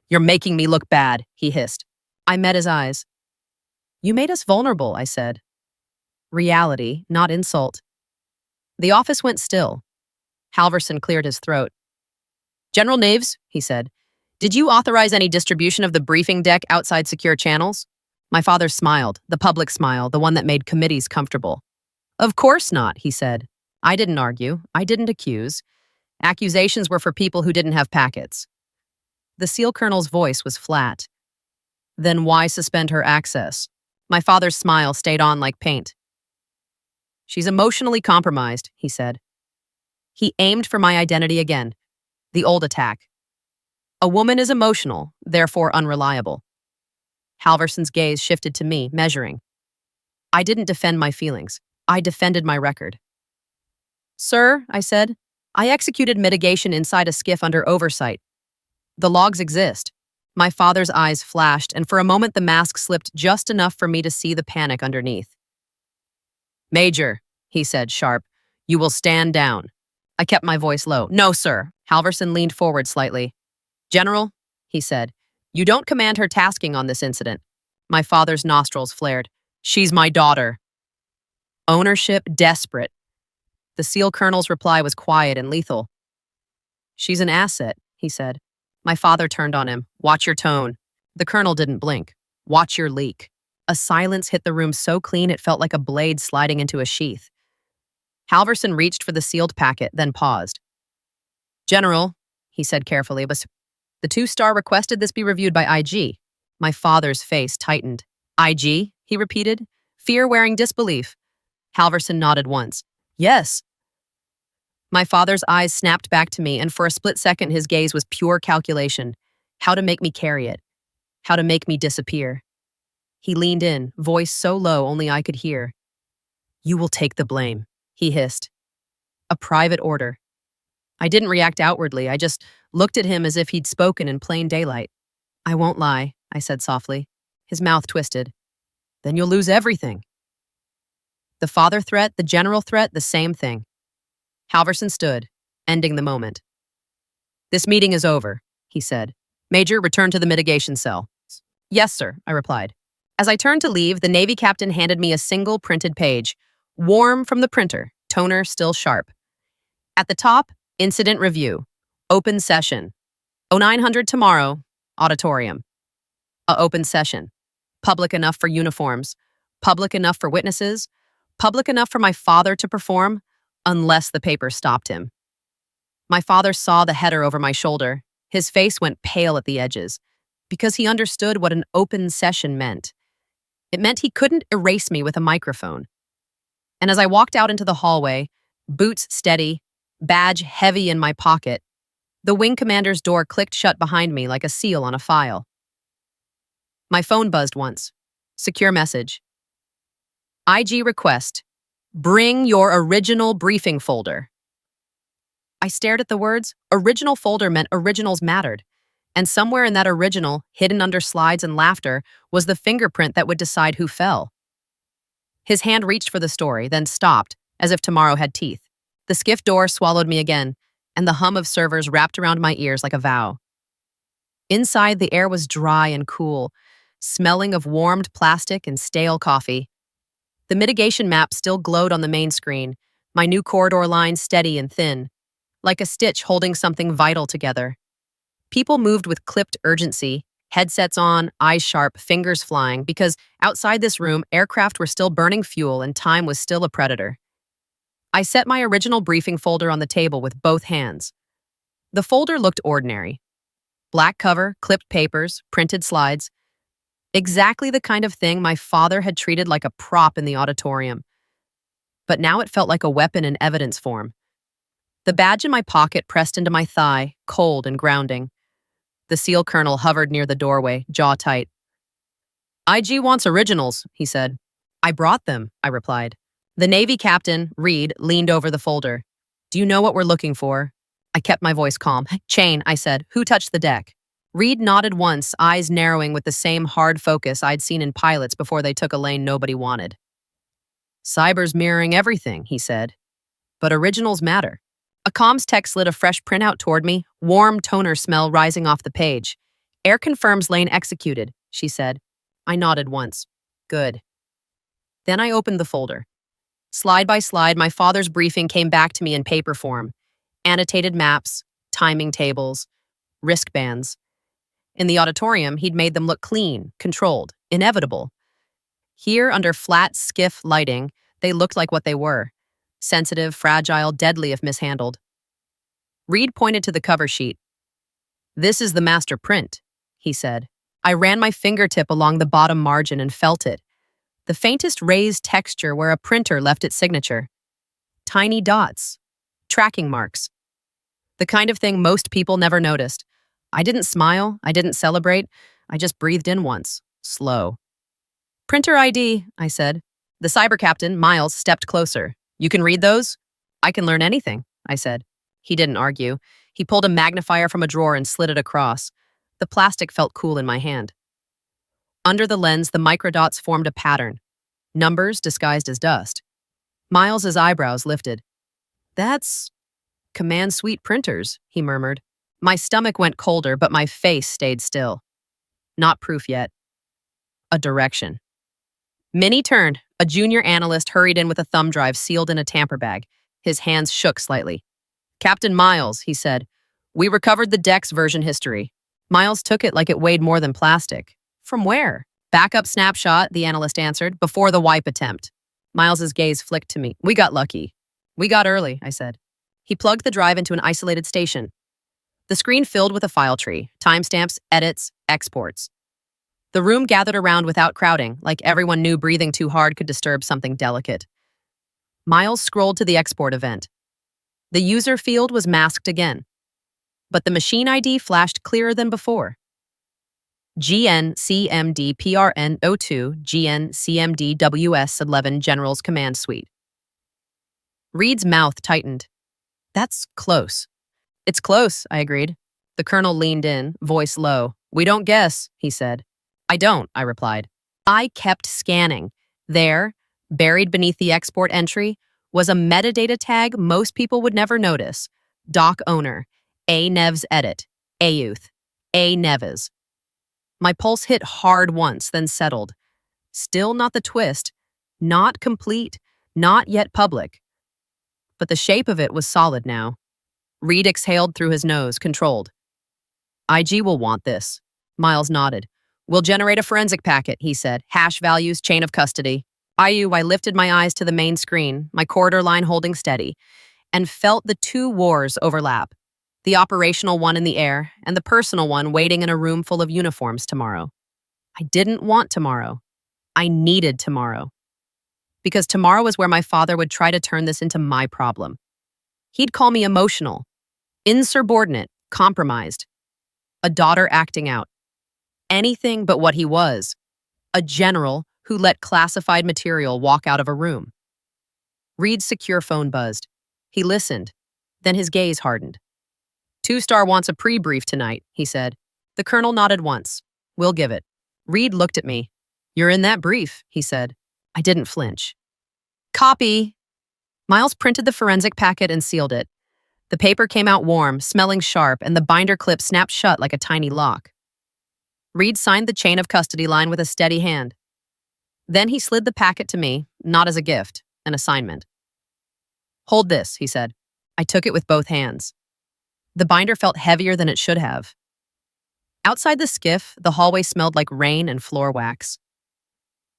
Speaker 1: "You're making me look bad," he hissed. I met his eyes. "You made us vulnerable," I said. Reality, not insult. The office went still. Halverson cleared his throat. "General Naves," he said, "did you authorize any distribution of the briefing deck outside secure channels?" My father smiled, the public smile, the one that made committees comfortable. "Of course not," he said. I didn't argue. I didn't accuse. Accusations were for people who didn't have packets. The SEAL colonel's voice was flat. "Then why suspend her access?" My father's smile stayed on like paint. "She's emotionally compromised," he said. He aimed for my identity again. The old attack. A woman is emotional, therefore unreliable. Halverson's gaze shifted to me, measuring. I didn't defend my feelings. I defended my record. "Sir," I said, "I executed mitigation inside a skiff under oversight. The logs exist." My father's eyes flashed, and for a moment the mask slipped just enough for me to see the panic underneath. "Major," he said, sharp, "you will stand down." I kept my voice low. "No, sir." Halverson leaned forward slightly. "General," he said, "you don't command her tasking on this incident." My father's nostrils flared. "She's my daughter." Ownership desperate. The SEAL colonel's reply was quiet and lethal. "She's an asset," he said. My father turned on him. "Watch your tone." The colonel didn't blink. "Watch your leak." A silence hit the room so clean it felt like a blade sliding into a sheath. Halverson reached for the sealed packet, then paused. "General," he said carefully, "but the 2-star requested this be reviewed by IG." My father's face tightened. "IG?" he repeated, fear wearing disbelief. Halverson nodded once. "Yes." My father's eyes snapped back to me, and for a split second his gaze was pure calculation. How to make me carry it. How to make me disappear. He leaned in, voice so low only I could hear. "You will take the blame," he hissed. A private order. I didn't react outwardly. I just looked at him as if he'd spoken in plain daylight. "I won't lie," I said softly. His mouth twisted. "Then you'll lose everything." The father threat, the general threat, the same thing. Halverson stood, ending the moment. "This meeting is over," he said. "Major, return to the mitigation cell." "Yes, sir," I replied. As I turned to leave, the Navy captain handed me a single printed page, warm from the printer, toner still sharp. At the top, incident review. Open session. 0900 tomorrow, auditorium. A open session. Public enough for uniforms. Public enough for witnesses. Public enough for my father to perform, unless the paper stopped him. My father saw the header over my shoulder. His face went pale at the edges, because he understood what an open session meant. It meant he couldn't erase me with a microphone. And as I walked out into the hallway, boots steady, badge heavy in my pocket, the wing commander's door clicked shut behind me like a seal on a file. My phone buzzed once. Secure message. IG request. Bring your original briefing folder. I stared at the words. Original folder meant originals mattered. And somewhere in that original, hidden under slides and laughter, was the fingerprint that would decide who fell. His hand reached for the story, then stopped, as if tomorrow had teeth. The skiff door swallowed me again, and the hum of servers wrapped around my ears like a vow. Inside, the air was dry and cool, smelling of warmed plastic and stale coffee. The mitigation map still glowed on the main screen, my new corridor line steady and thin, like a stitch holding something vital together. People moved with clipped urgency, headsets on, eyes sharp, fingers flying, because outside this room, aircraft were still burning fuel and time was still a predator. I set my original briefing folder on the table with both hands. The folder looked ordinary. Black cover, clipped papers, printed slides. Exactly the kind of thing my father had treated like a prop in the auditorium. But now it felt like a weapon in evidence form. The badge in my pocket pressed into my thigh, cold and grounding. The SEAL colonel hovered near the doorway, jaw tight. "IG wants originals," he said. "I brought them," I replied. The Navy captain, Reed, leaned over the folder. "Do you know what we're looking for?" I kept my voice calm. "Chain," I said. "Who touched the deck?" Reed nodded once, eyes narrowing with the same hard focus I'd seen in pilots before they took a lane nobody wanted. "Cyber's mirroring everything," he said. "But originals matter." A comms tech slid a fresh printout toward me, warm toner smell rising off the page. "Air confirms lane executed," she said. I nodded once. "Good." Then I opened the folder. Slide by slide, my father's briefing came back to me in paper form. Annotated maps, timing tables, wristbands. In the auditorium, he'd made them look clean, controlled, inevitable. Here, under flat skiff lighting, they looked like what they were. Sensitive, fragile, deadly if mishandled. Reed pointed to the cover sheet. "This is the master print," he said. I ran my fingertip along the bottom margin and felt it. The faintest raised texture where a printer left its signature. Tiny dots. Tracking marks. The kind of thing most people never noticed. I didn't smile, I didn't celebrate, I just breathed in once, slow. "Printer ID," I said. The cyber captain, Miles, stepped closer. "You can read those?" "I can learn anything," I said. He didn't argue. He pulled a magnifier from a drawer and slid it across. The plastic felt cool in my hand. Under the lens, the microdots formed a pattern. Numbers disguised as dust. Miles's eyebrows lifted. "That's command suite printers," he murmured. My stomach went colder, but my face stayed still. Not proof yet. A direction. Minnie turned. A junior analyst hurried in with a thumb drive sealed in a tamper bag. His hands shook slightly. "Captain Miles," he said. "We recovered the deck's version history." Miles took it like it weighed more than plastic. "From where?" "Backup snapshot," the analyst answered, "before the wipe attempt." Miles's gaze flicked to me. "We got lucky." "We got early," I said. He plugged the drive into an isolated station. The screen filled with a file tree, timestamps, edits, exports. The room gathered around without crowding, like everyone knew breathing too hard could disturb something delicate. Miles scrolled to the export event. The user field was masked again, but the machine ID flashed clearer than before. GNCMDPRN02 GNCMDWS11 General's Command Suite. Reed's mouth tightened. "That's close." "It's close," I agreed. The colonel leaned in, voice low. "We don't guess," he said. "I don't," I replied. I kept scanning. There, buried beneath the export entry, was a metadata tag most people would never notice. Doc owner, A. Neves edit, A. Youth, A. Neves. My pulse hit hard once, then settled. Still not the twist, not complete, not yet public. But the shape of it was solid now. Reed exhaled through his nose, controlled. "IG will want this." Miles nodded. "We'll generate a forensic packet," he said. "Hash values, chain of custody." I lifted my eyes to the main screen, my corridor line holding steady, and felt the two wars overlap. The operational one in the air, and the personal one waiting in a room full of uniforms tomorrow. I didn't want tomorrow. I needed tomorrow. Because tomorrow is where my father would try to turn this into my problem. He'd call me emotional, insubordinate, compromised. A daughter acting out. Anything but what he was. A general who let classified material walk out of a room. Reed's secure phone buzzed. He listened. Then his gaze hardened. "Two-Star wants a pre-brief tonight," he said. The colonel nodded once. We'll give it. Reed looked at me. You're in that brief, he said. I didn't flinch. Copy. Miles printed the forensic packet and sealed it. The paper came out warm, smelling sharp, and the binder clip snapped shut like a tiny lock. Reed signed the chain of custody line with a steady hand. Then he slid the packet to me, not as a gift, an assignment. Hold this, he said. I took it with both hands. The binder felt heavier than it should have. Outside the skiff, the hallway smelled like rain and floor wax.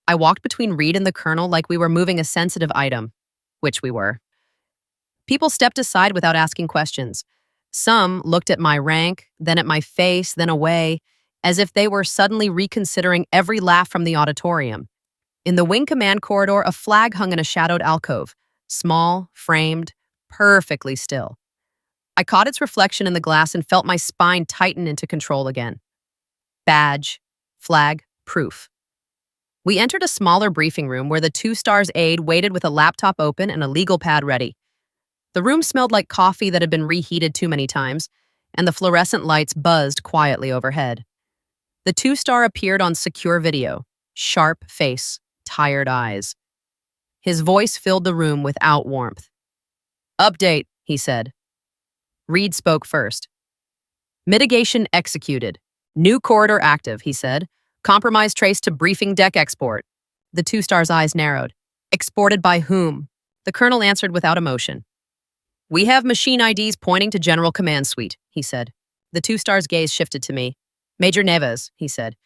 Speaker 1: I walked between Reed and the colonel like we were moving a sensitive item, which we were. People stepped aside without asking questions. Some looked at my rank, then at my face, then away, as if they were suddenly reconsidering every laugh from the auditorium. In the wing command corridor, a flag hung in a shadowed alcove, small, framed, perfectly still. I caught its reflection in the glass and felt my spine tighten into control again. Badge, flag, proof. We entered a smaller briefing room where the 2 stars aide waited with a laptop open and a legal pad ready. The room smelled like coffee that had been reheated too many times, and the fluorescent lights buzzed quietly overhead. The 2-star appeared on secure video, sharp face, tired eyes. His voice filled the room without warmth. Update, he said. Reed spoke first. Mitigation executed. New corridor active, he said. Compromise traced to briefing deck export. The 2-star's eyes narrowed. Exported by whom? The colonel answered without emotion. We have machine IDs pointing to General Command Suite, he said. The 2-star's gaze shifted to me. Major Neves, he said.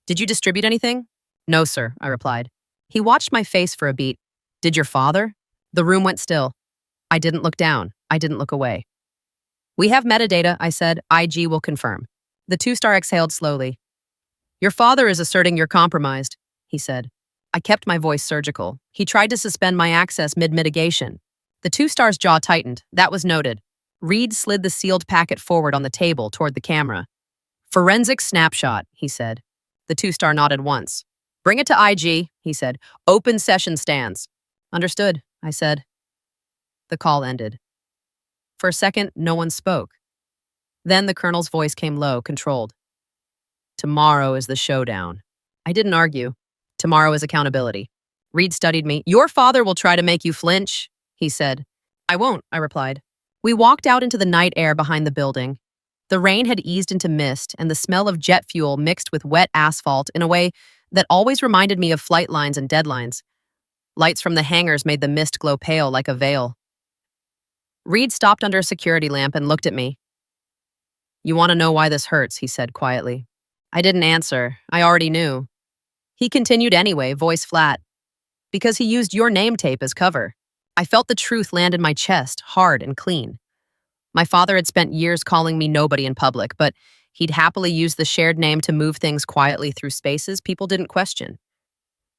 Speaker 1: Did you distribute anything? No, sir, I replied. He watched my face for a beat. Did your father? The room went still. I didn't look down. I didn't look away. We have metadata, I said. IG will confirm. The 2-star exhaled slowly. Your father is asserting you're compromised, he said. I kept my voice surgical. He tried to suspend my access mid-mitigation. The 2-star's jaw tightened. That was noted. Reed slid the sealed packet forward on the table toward the camera. Forensic snapshot, he said. The 2-star nodded once. Bring it to IG, he said. Open session stands. Understood, I said. The call ended. For a second, no one spoke. Then the colonel's voice came low, controlled. Tomorrow is the showdown. I didn't argue. Tomorrow is accountability. Reed studied me. Your father will try to make you flinch, he said. I won't, I replied. We walked out into the night air behind the building. The rain had eased into mist, and the smell of jet fuel mixed with wet asphalt in a way that always reminded me of flight lines and deadlines. Lights from the hangars made the mist glow pale like a veil. Reed stopped under a security lamp and looked at me. You want to know why this hurts, he said quietly. I didn't answer. I already knew. He continued anyway, voice flat. Because he used your name tape as cover. I felt the truth land in my chest, hard and clean. My father had spent years calling me nobody in public, but he'd happily used the shared name to move things quietly through spaces people didn't question.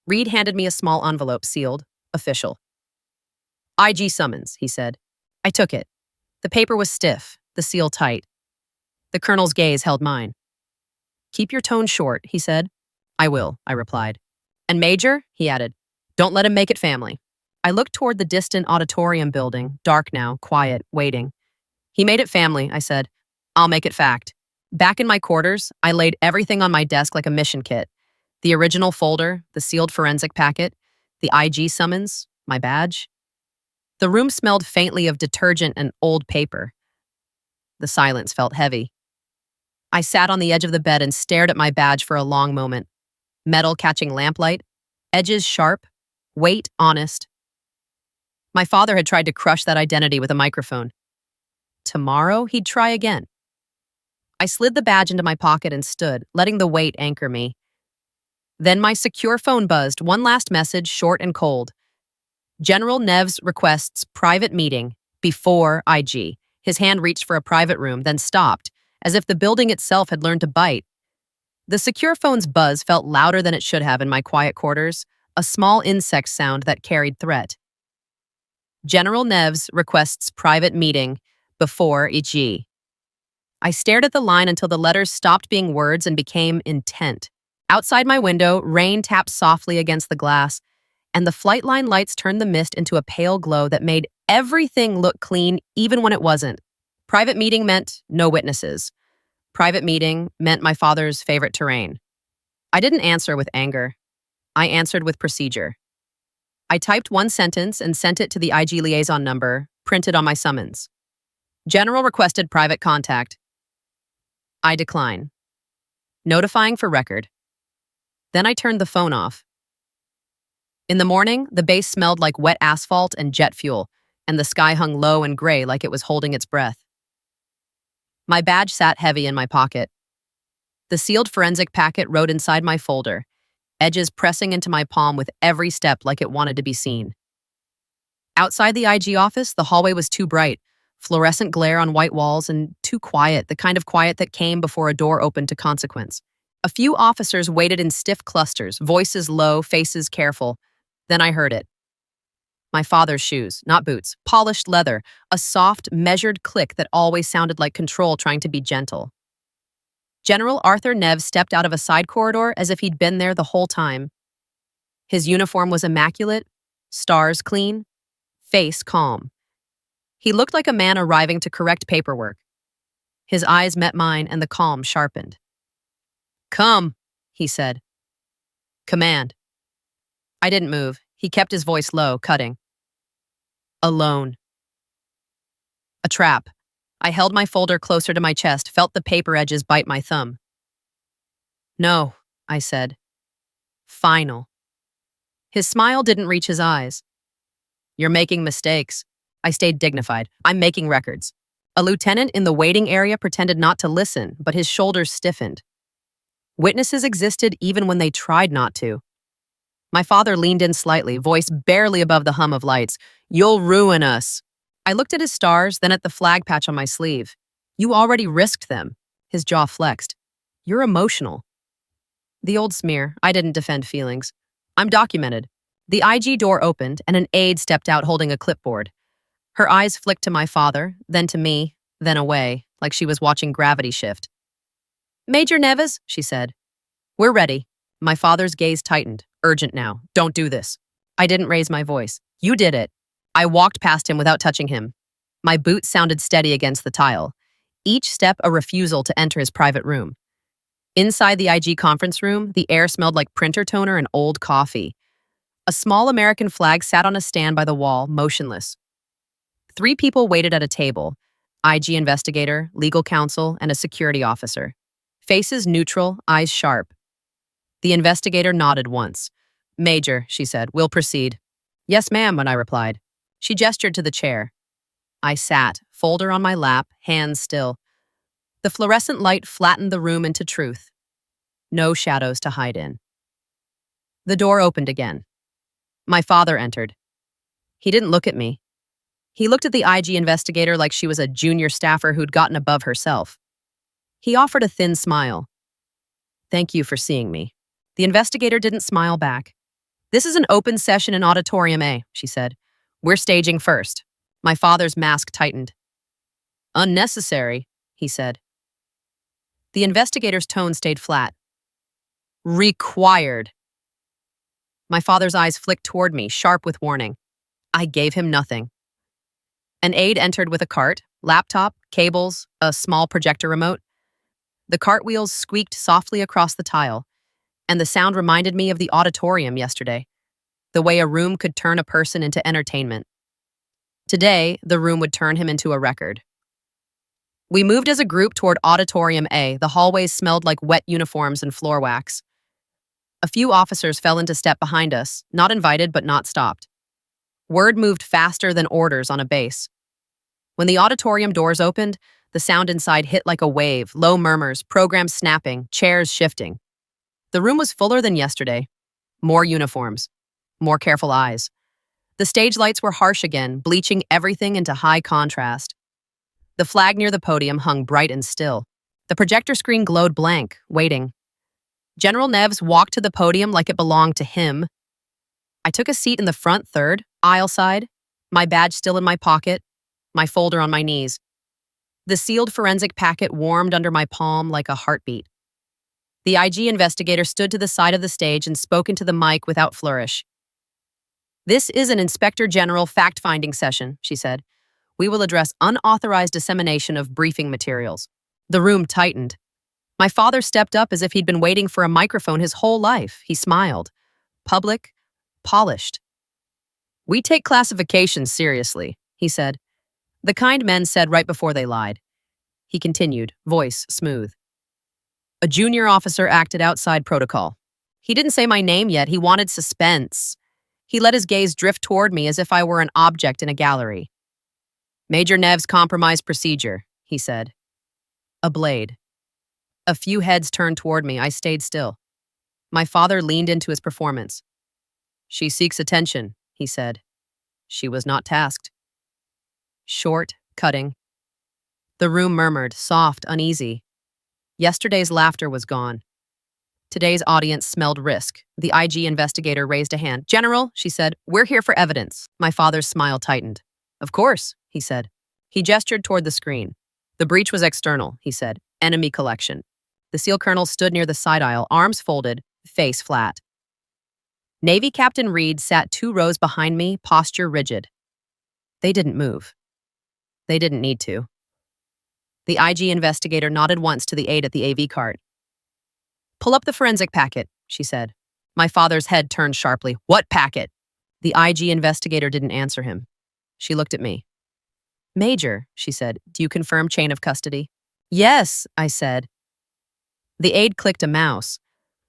Speaker 1: Reed handed me a small envelope sealed, official. IG summons, he said. I took it. The paper was stiff, the seal tight. The colonel's gaze held mine. Keep your tone short, he said. I will, I replied. And Major, he added, don't let him make it family. I looked toward the distant auditorium building, dark now, quiet, waiting. He made it family, I said. I'll make it fact. Back in my quarters, I laid everything on my desk like a mission kit. The original folder, the sealed forensic packet, the IG summons, my badge. The room smelled faintly of detergent and old paper. The silence felt heavy. I sat on the edge of the bed and stared at my badge for a long moment. Metal catching lamplight, edges sharp, weight honest. My father had tried to crush that identity with a microphone. Tomorrow, he'd try again. I slid the badge into my pocket and stood, letting the weight anchor me. Then my secure phone buzzed, one last message, short and cold. General Neves requests private meeting before IG. His hand reached for a private room, then stopped, as if the building itself had learned to bite. The secure phone's buzz felt louder than it should have in my quiet quarters, a small insect sound that carried threat. General Neves requests private meeting before IG. I stared at the line until the letters stopped being words and became intent. Outside my window, rain tapped softly against the glass, and the flight line lights turned the mist into a pale glow that made everything look clean even when it wasn't. Private meeting meant no witnesses. Private meeting meant my father's favorite terrain. I didn't answer with anger. I answered with procedure. I typed one sentence and sent it to the IG liaison number, printed on my summons. General requested private contact. I decline. Notifying for record. Then I turned the phone off. In the morning, the base smelled like wet asphalt and jet fuel, and the sky hung low and gray like it was holding its breath. My badge sat heavy in my pocket. The sealed forensic packet rode inside my folder, edges pressing into my palm with every step like it wanted to be seen. Outside the IG office, the hallway was too bright, fluorescent glare on white walls, and too quiet, the kind of quiet that came before a door opened to consequence. A few officers waited in stiff clusters, voices low, faces careful. Then I heard it. My father's shoes, not boots, polished leather, a soft, measured click that always sounded like control trying to be gentle. General Arthur Neves stepped out of a side corridor as if he'd been there the whole time. His uniform was immaculate, stars clean, face calm. He looked like a man arriving to correct paperwork. His eyes met mine and the calm sharpened. "Come," he said. "Command." I didn't move. He kept his voice low, cutting. "Alone." A trap. I held my folder closer to my chest, felt the paper edges bite my thumb. "No," I said. "Final." His smile didn't reach his eyes. "You're making mistakes." I stayed dignified. "I'm making records." A lieutenant in the waiting area pretended not to listen, but his shoulders stiffened. Witnesses existed even when they tried not to. My father leaned in slightly, voice barely above the hum of lights. "You'll ruin us." I looked at his stars, then at the flag patch on my sleeve. "You already risked them." His jaw flexed. "You're emotional." The old smear. I didn't defend feelings. "I'm documented." The IG door opened, and an aide stepped out holding a clipboard. Her eyes flicked to my father, then to me, then away, like she was watching gravity shift. "Major Neves," she said. "We're ready." My father's gaze tightened. "Urgent now. Don't do this." I didn't raise my voice. "You did it." I walked past him without touching him. My boots sounded steady against the tile. Each step a refusal to enter his private room. Inside the IG conference room, the air smelled like printer toner and old coffee. A small American flag sat on a stand by the wall, motionless. 3 people waited at a table: IG investigator, legal counsel, and a security officer. Faces neutral, eyes sharp. The investigator nodded once. "Major," she said, "we'll proceed." "Yes, ma'am," when I replied. She gestured to the chair. I sat, folder on my lap, hands still. The fluorescent light flattened the room into truth. No shadows to hide in. The door opened again. My father entered. He didn't look at me. He looked at the IG investigator like she was a junior staffer who'd gotten above herself. He offered a thin smile. "Thank you for seeing me." The investigator didn't smile back. "This is an open session in Auditorium A," she said. "We're staging first." My father's mask tightened. "Unnecessary," he said. The investigator's tone stayed flat. "Required." My father's eyes flicked toward me, sharp with warning. I gave him nothing. An aide entered with a cart, laptop, cables, a small projector remote. The cart wheels squeaked softly across the tile, and the sound reminded me of the auditorium yesterday, the way a room could turn a person into entertainment. Today, the room would turn him into a record. We moved as a group toward Auditorium A. The hallways smelled like wet uniforms and floor wax. A few officers fell into step behind us, not invited but not stopped. Word moved faster than orders on a base. When the auditorium doors opened, the sound inside hit like a wave, low murmurs, programs snapping, chairs shifting. The room was fuller than yesterday. More uniforms. More careful eyes. The stage lights were harsh again, bleaching everything into high contrast. The flag near the podium hung bright and still. The projector screen glowed blank, waiting. General Neves walked to the podium like it belonged to him. I took a seat in the front third, aisle side, my badge still in my pocket, my folder on my knees. The sealed forensic packet warmed under my palm like a heartbeat. The IG investigator stood to the side of the stage and spoke into the mic without flourish. "This is an Inspector General fact-finding session," she said. "We will address unauthorized dissemination of briefing materials." The room tightened. My father stepped up as if he'd been waiting for a microphone his whole life. He smiled. Public, polished. "We take classifications seriously," he said. The kind men said right before they lied. He continued, voice smooth. "A junior officer acted outside protocol. He didn't say my name yet. He wanted suspense. He let his gaze drift toward me as if I were an object in a gallery. Major Nev's compromised procedure," he said. A blade. A few heads turned toward me. I stayed still. My father leaned into his performance. "She seeks attention," he said. She was not tasked. Short, cutting. The room murmured, soft, uneasy. Yesterday's laughter was gone. Today's audience smelled risk. The IG investigator raised a hand. "General," she said, "we're here for evidence." My father's smile tightened. "Of course," he said. He gestured toward the screen. "The breach was external," he said. "Enemy collection." The SEAL colonel stood near the side aisle, arms folded, face flat. Navy Captain Reed sat 2 rows behind me, posture rigid. They didn't move. They didn't need to. The IG investigator nodded once to the aide at the AV cart. "Pull up the forensic packet," she said. My father's head turned sharply. "What packet?" The IG investigator didn't answer him. She looked at me. "Major," she said, "do you confirm chain of custody?" "Yes," I said. The aide clicked a mouse.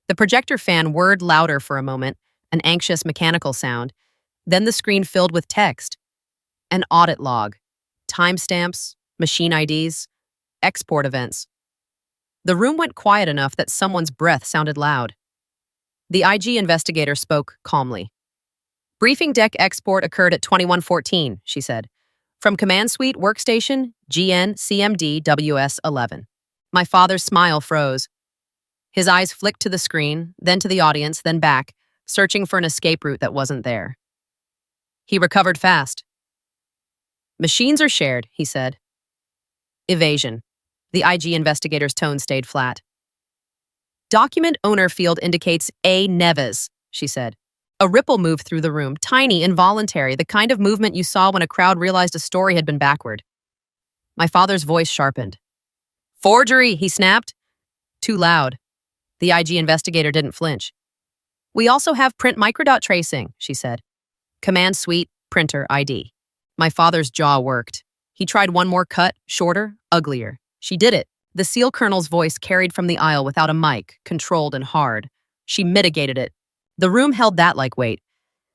Speaker 1: The projector fan whirred louder for a moment, an anxious mechanical sound. Then the screen filled with text. An audit log. Timestamps, machine IDs, export events. The room went quiet enough that someone's breath sounded loud. The IG investigator spoke calmly. "Briefing deck export occurred at 2114, she said. "From Command Suite Workstation, GN CMD WS11. My father's smile froze. His eyes flicked to the screen, then to the audience, then back, searching for an escape route that wasn't there. He recovered fast. "Machines are shared," he said. "Evasion." The IG investigator's tone stayed flat. "Document owner field indicates A. Neves," she said. A ripple moved through the room, tiny, involuntary, the kind of movement you saw when a crowd realized a story had been backward. My father's voice sharpened. "Forgery," he snapped. Too loud. The IG investigator didn't flinch. "We also have print microdot tracing," she said. "Command Suite, printer ID." My father's jaw worked. He tried one more cut, shorter, uglier. She did it. The SEAL colonel's voice carried from the aisle without a mic, controlled and hard. She mitigated it. The room held that like weight.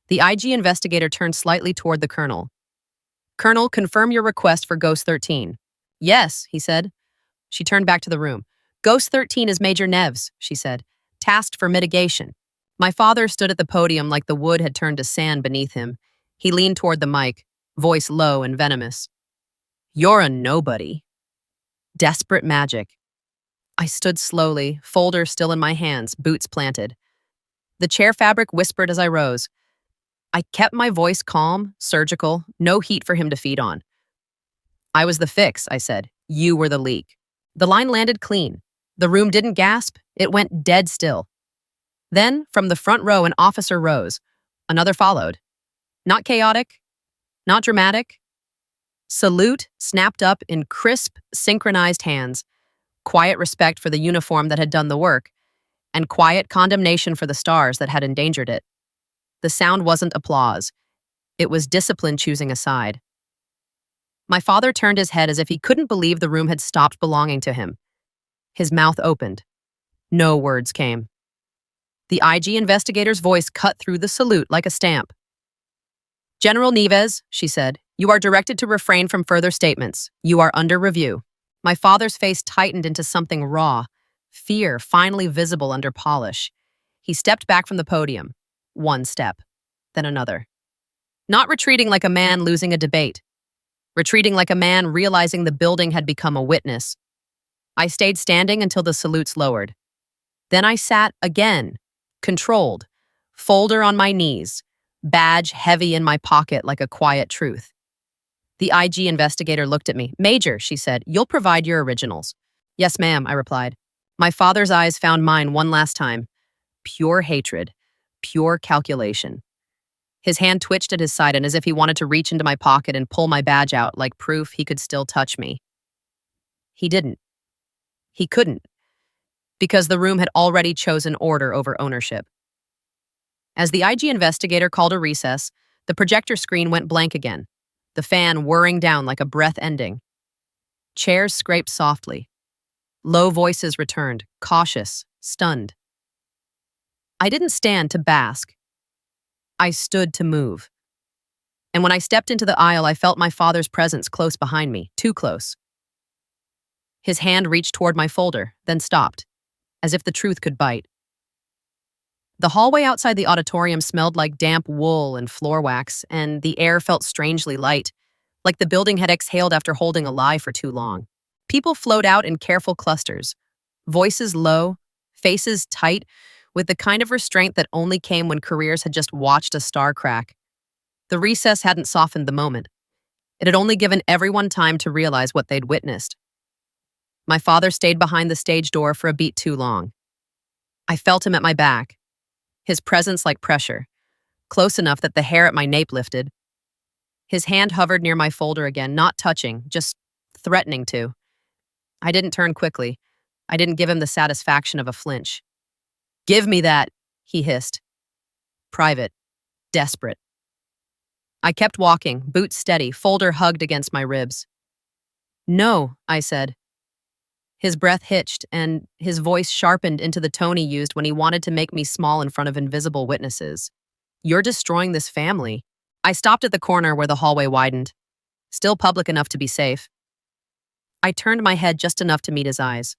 Speaker 1: The IG investigator turned slightly toward the colonel. "Colonel, confirm your request for Ghost 13. "Yes," he said. She turned back to the room. "Ghost 13 is Major Neves," she said, "tasked for mitigation." My father stood at the podium like the wood had turned to sand beneath him. He leaned toward the mic, voice low and venomous. "You're a nobody." Desperate magic. I stood slowly, folder still in my hands, boots planted. The chair fabric whispered as I rose. I kept my voice calm, surgical, no heat for him to feed on. "I was the fix," I said. "You were the leak." The line landed clean. The room didn't gasp, it went dead still. Then, from the front row, an officer rose. Another followed. Not chaotic, not dramatic. Salute snapped up in crisp, synchronized hands. Quiet respect for the uniform that had done the work, and quiet condemnation for the stars that had endangered it. The sound wasn't applause. It was discipline choosing a side. My father turned his head as if he couldn't believe the room had stopped belonging to him. His mouth opened. No words came. The IG investigator's voice cut through the salute like a stamp. "General Neves," she said, "you are directed to refrain from further statements. You are under review." My father's face tightened into something raw, fear finally visible under polish. He stepped back from the podium. One step, then another. Not retreating like a man losing a debate. Retreating like a man realizing the building had become a witness. I stayed standing until the salutes lowered. Then I sat again, controlled, folder on my knees, badge heavy in my pocket like a quiet truth. The IG investigator looked at me. "Major," she said, "you'll provide your originals." "Yes, ma'am," I replied. My father's eyes found mine one last time. Pure hatred, pure calculation. His hand twitched at his side and as if he wanted to reach into my pocket and pull my badge out like proof he could still touch me. He didn't. He couldn't. because the room had already chosen order over ownership. As the IG investigator called a recess, the projector screen went blank again, the fan whirring down like a breath ending. Chairs scraped softly. Low voices returned, cautious, stunned. I didn't stand to bask. I stood to move. And when I stepped into the aisle, I felt my father's presence close behind me, too close. His hand reached toward my folder, then stopped, as if the truth could bite. The hallway outside the auditorium smelled like damp wool and floor wax, and the air felt strangely light, like the building had exhaled after holding a lie for too long. People flowed out in careful clusters, voices low, faces tight, with the kind of restraint that only came when careers had just watched a star crack. The recess hadn't softened the moment. It had only given everyone time to realize what they'd witnessed. My father stayed behind the stage door for a beat too long. I felt him at my back, his presence like pressure, close enough that the hair at my nape lifted. His hand hovered near my folder again, not touching, just threatening to. I didn't turn quickly. I didn't give him the satisfaction of a flinch. "Give me that," he hissed. Private, desperate. I kept walking, boots steady, folder hugged against my ribs. "No," I said. His breath hitched, and his voice sharpened into the tone he used when he wanted to make me small in front of invisible witnesses. "You're destroying this family." I stopped at the corner where the hallway widened, still public enough to be safe. I turned my head just enough to meet his eyes.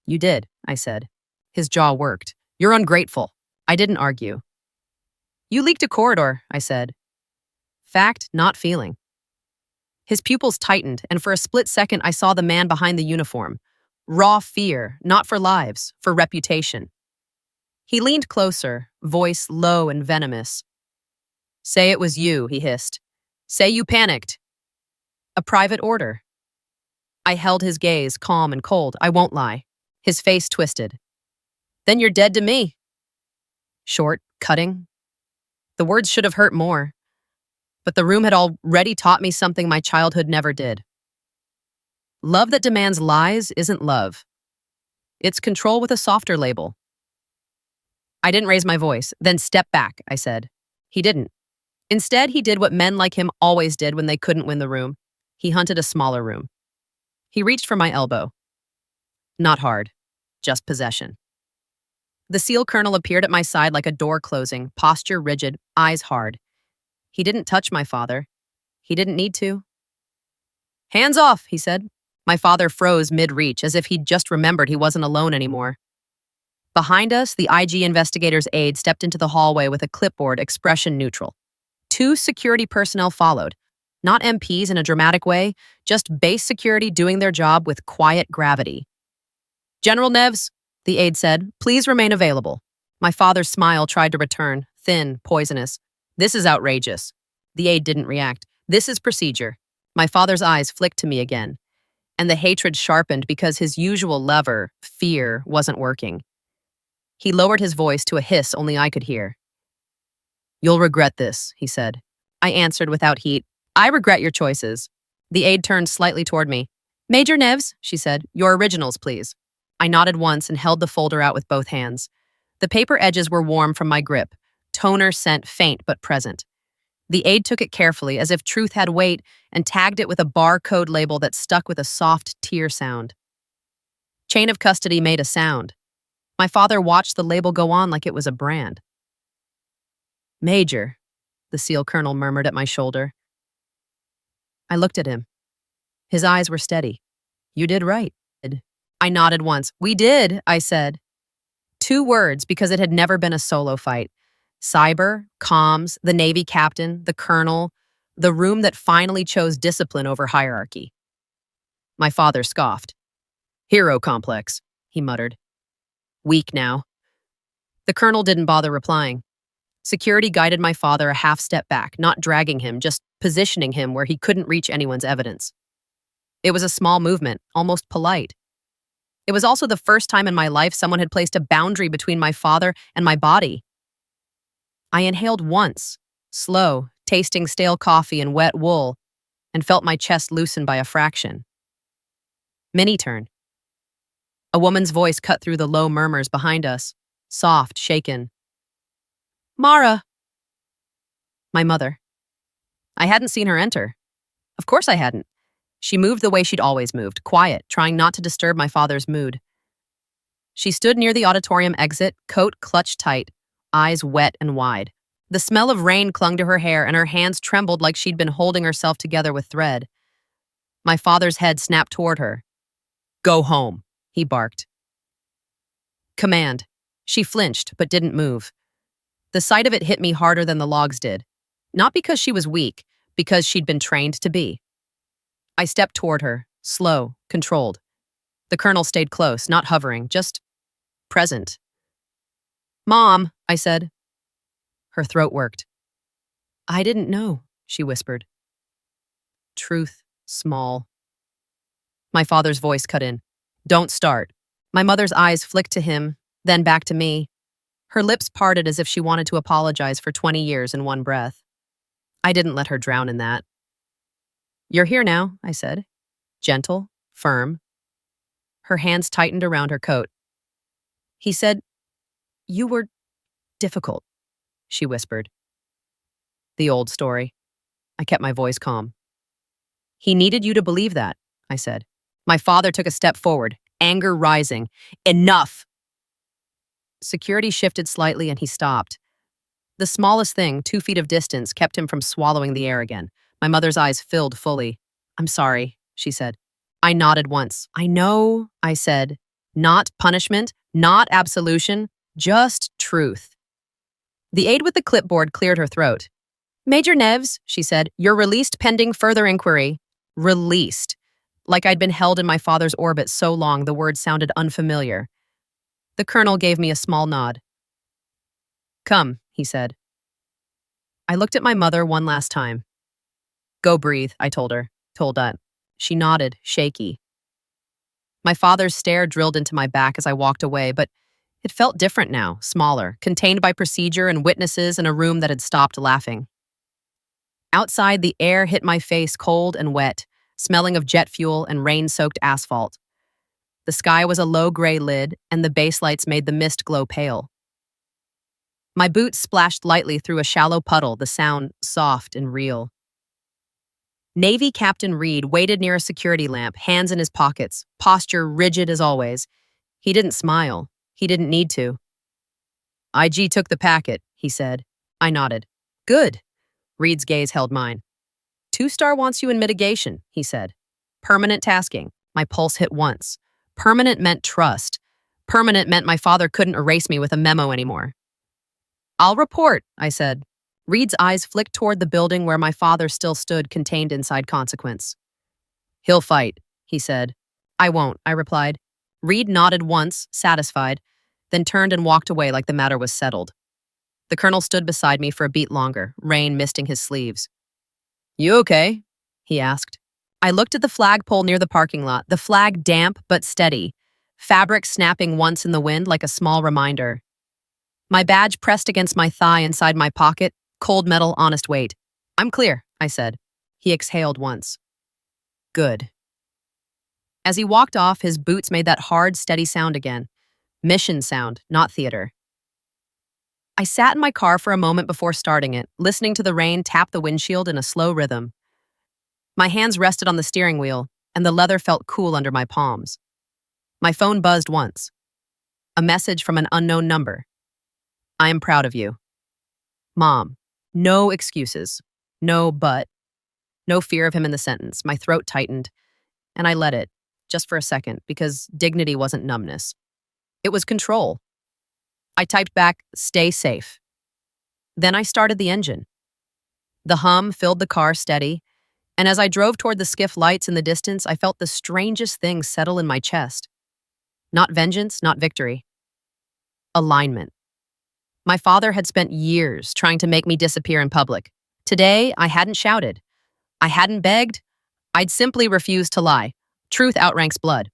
Speaker 1: "You did," I said. His jaw worked. "You're ungrateful." I didn't argue. "You leaked a corridor," I said. Fact, not feeling. His pupils tightened, and for a split second I saw the man behind the uniform. Raw fear, not for lives, for reputation. He leaned closer, voice low and venomous. "Say it was you," he hissed. "Say you panicked." "A private order." I held his gaze, calm and cold. "I won't lie." His face twisted. "Then you're dead to me." Short, cutting. The words should have hurt more. But the room had already taught me something my childhood never did. Love that demands lies isn't love. It's control with a softer label. I didn't raise my voice, then step back, I said. He didn't. Instead, he did what men like him always did when they couldn't win the room. He hunted a smaller room. He reached for my elbow. Not hard, just possession. The SEAL colonel appeared at my side like a door closing, posture rigid, eyes hard. He didn't touch my father. He didn't need to. "Hands off," he said. My father froze mid-reach, as if he'd just remembered he wasn't alone anymore. Behind us, the IG investigator's aide stepped into the hallway with a clipboard, expression neutral. 2 security personnel followed. Not MPs in a dramatic way, just base security doing their job with quiet gravity. "General Neves," the aide said, "please remain available." My father's smile tried to return, thin, poisonous. "This is outrageous." The aide didn't react. "This is procedure." My father's eyes flicked to me again, and the hatred sharpened because his usual lever, fear, wasn't working. He lowered his voice to a hiss only I could hear. "You'll regret this," he said. I answered without heat. "I regret your choices." The aide turned slightly toward me. "Major Neves," she said, "your originals, please." I nodded once and held the folder out with both hands. The paper edges were warm from my grip, toner scent faint but present. The aide took it carefully, as if truth had weight, and tagged it with a barcode label that stuck with a soft tear sound. Chain of custody made a sound. My father watched the label go on like it was a brand. "Major," the SEAL colonel murmured at my shoulder. I looked at him. His eyes were steady. "You did right." I nodded once. "We did," I said. 2 words because it had never been a solo fight. Cyber, comms, the Navy captain, the colonel, the room that finally chose discipline over hierarchy. My father scoffed. "Hero complex," he muttered. "Weak now." The colonel didn't bother replying. Security guided my father a half step back, not dragging him, just positioning him where he couldn't reach anyone's evidence. It was a small movement, almost polite. It was also the first time in my life someone had placed a boundary between my father and my body. I inhaled once, slow, tasting stale coffee and wet wool, and felt my chest loosen by a fraction. Mini turn. A woman's voice cut through the low murmurs behind us, soft, shaken. Mara! My mother. I hadn't seen her enter. Of course I hadn't. She moved the way she'd always moved, quiet, trying not to disturb my father's mood. She stood near the auditorium exit, coat clutched tight, eyes wet and wide. The smell of rain clung to her hair, and her hands trembled like she'd been holding herself together with thread. My father's head snapped toward her. Go home, he barked. Command. She flinched, but didn't move. The sight of it hit me harder than the logs did. Not because she was weak, because she'd been trained to be. I stepped toward her, slow, controlled. The colonel stayed close, not hovering, just present. Mom, I said. Her throat worked. I didn't know, she whispered. Truth, small. My father's voice cut in. Don't start. My mother's eyes flicked to him, then back to me. Her lips parted as if she wanted to apologize for 20 years in one breath. I didn't let her drown in that. You're here now, I said. Gentle, firm. Her hands tightened around her coat. He said, You were difficult, she whispered. The old story. I kept my voice calm. He needed you to believe that, I said. My father took a step forward, anger rising. Enough! Security shifted slightly and he stopped. The smallest thing, 2 feet of distance, kept him from swallowing the air again. My mother's eyes filled fully. I'm sorry, she said. I nodded once. I know, I said. Not punishment, not absolution, just truth. The aide with the clipboard cleared her throat. Major Neves, she said, you're released pending further inquiry. Released. Like I'd been held in my father's orbit so long the word sounded unfamiliar. The colonel gave me a small nod. Come, he said. I looked at my mother one last time. Go breathe, I told her. Told that. She nodded, shaky. My father's stare drilled into my back as I walked away, but it felt different now, smaller, contained by procedure and witnesses in a room that had stopped laughing. Outside, the air hit my face cold and wet, smelling of jet fuel and rain-soaked asphalt. The sky was a low gray lid, and the base lights made the mist glow pale. My boots splashed lightly through a shallow puddle, the sound soft and real. Navy Captain Reed waited near a security lamp, hands in his pockets, posture rigid as always. He didn't smile. He didn't need to. IG took the packet, he said. I nodded. Good. Reed's gaze held mine. 2-star wants you in mitigation, he said. Permanent tasking. My pulse hit once. Permanent meant trust. Permanent meant my father couldn't erase me with a memo anymore. I'll report, I said. Reed's eyes flicked toward the building where my father still stood contained inside consequence. He'll fight, he said. I won't, I replied. Reed nodded once, satisfied, then turned and walked away like the matter was settled. The colonel stood beside me for a beat longer, rain misting his sleeves. You okay? He asked. I looked at the flagpole near the parking lot, the flag damp but steady, fabric snapping once in the wind like a small reminder. My badge pressed against my thigh inside my pocket, cold metal, honest weight. I'm clear, I said. He exhaled once. Good. As he walked off, his boots made that hard, steady sound again. Mission sound, not theater. I sat in my car for a moment before starting it, listening to the rain tap the windshield in a slow rhythm. My hands rested on the steering wheel, and the leather felt cool under my palms. My phone buzzed once. A message from an unknown number. I am proud of you. Mom. No excuses. No but. No fear of him in the sentence. My throat tightened, and I let it, just for a second, because dignity wasn't numbness. It was control. I typed back, stay safe. Then I started the engine. The hum filled the car steady, and as I drove toward the skiff lights in the distance, I felt the strangest thing settle in my chest. Not vengeance, not victory. Alignment. My father had spent years trying to make me disappear in public. Today, I hadn't shouted. I hadn't begged. I'd simply refused to lie. Truth outranks blood.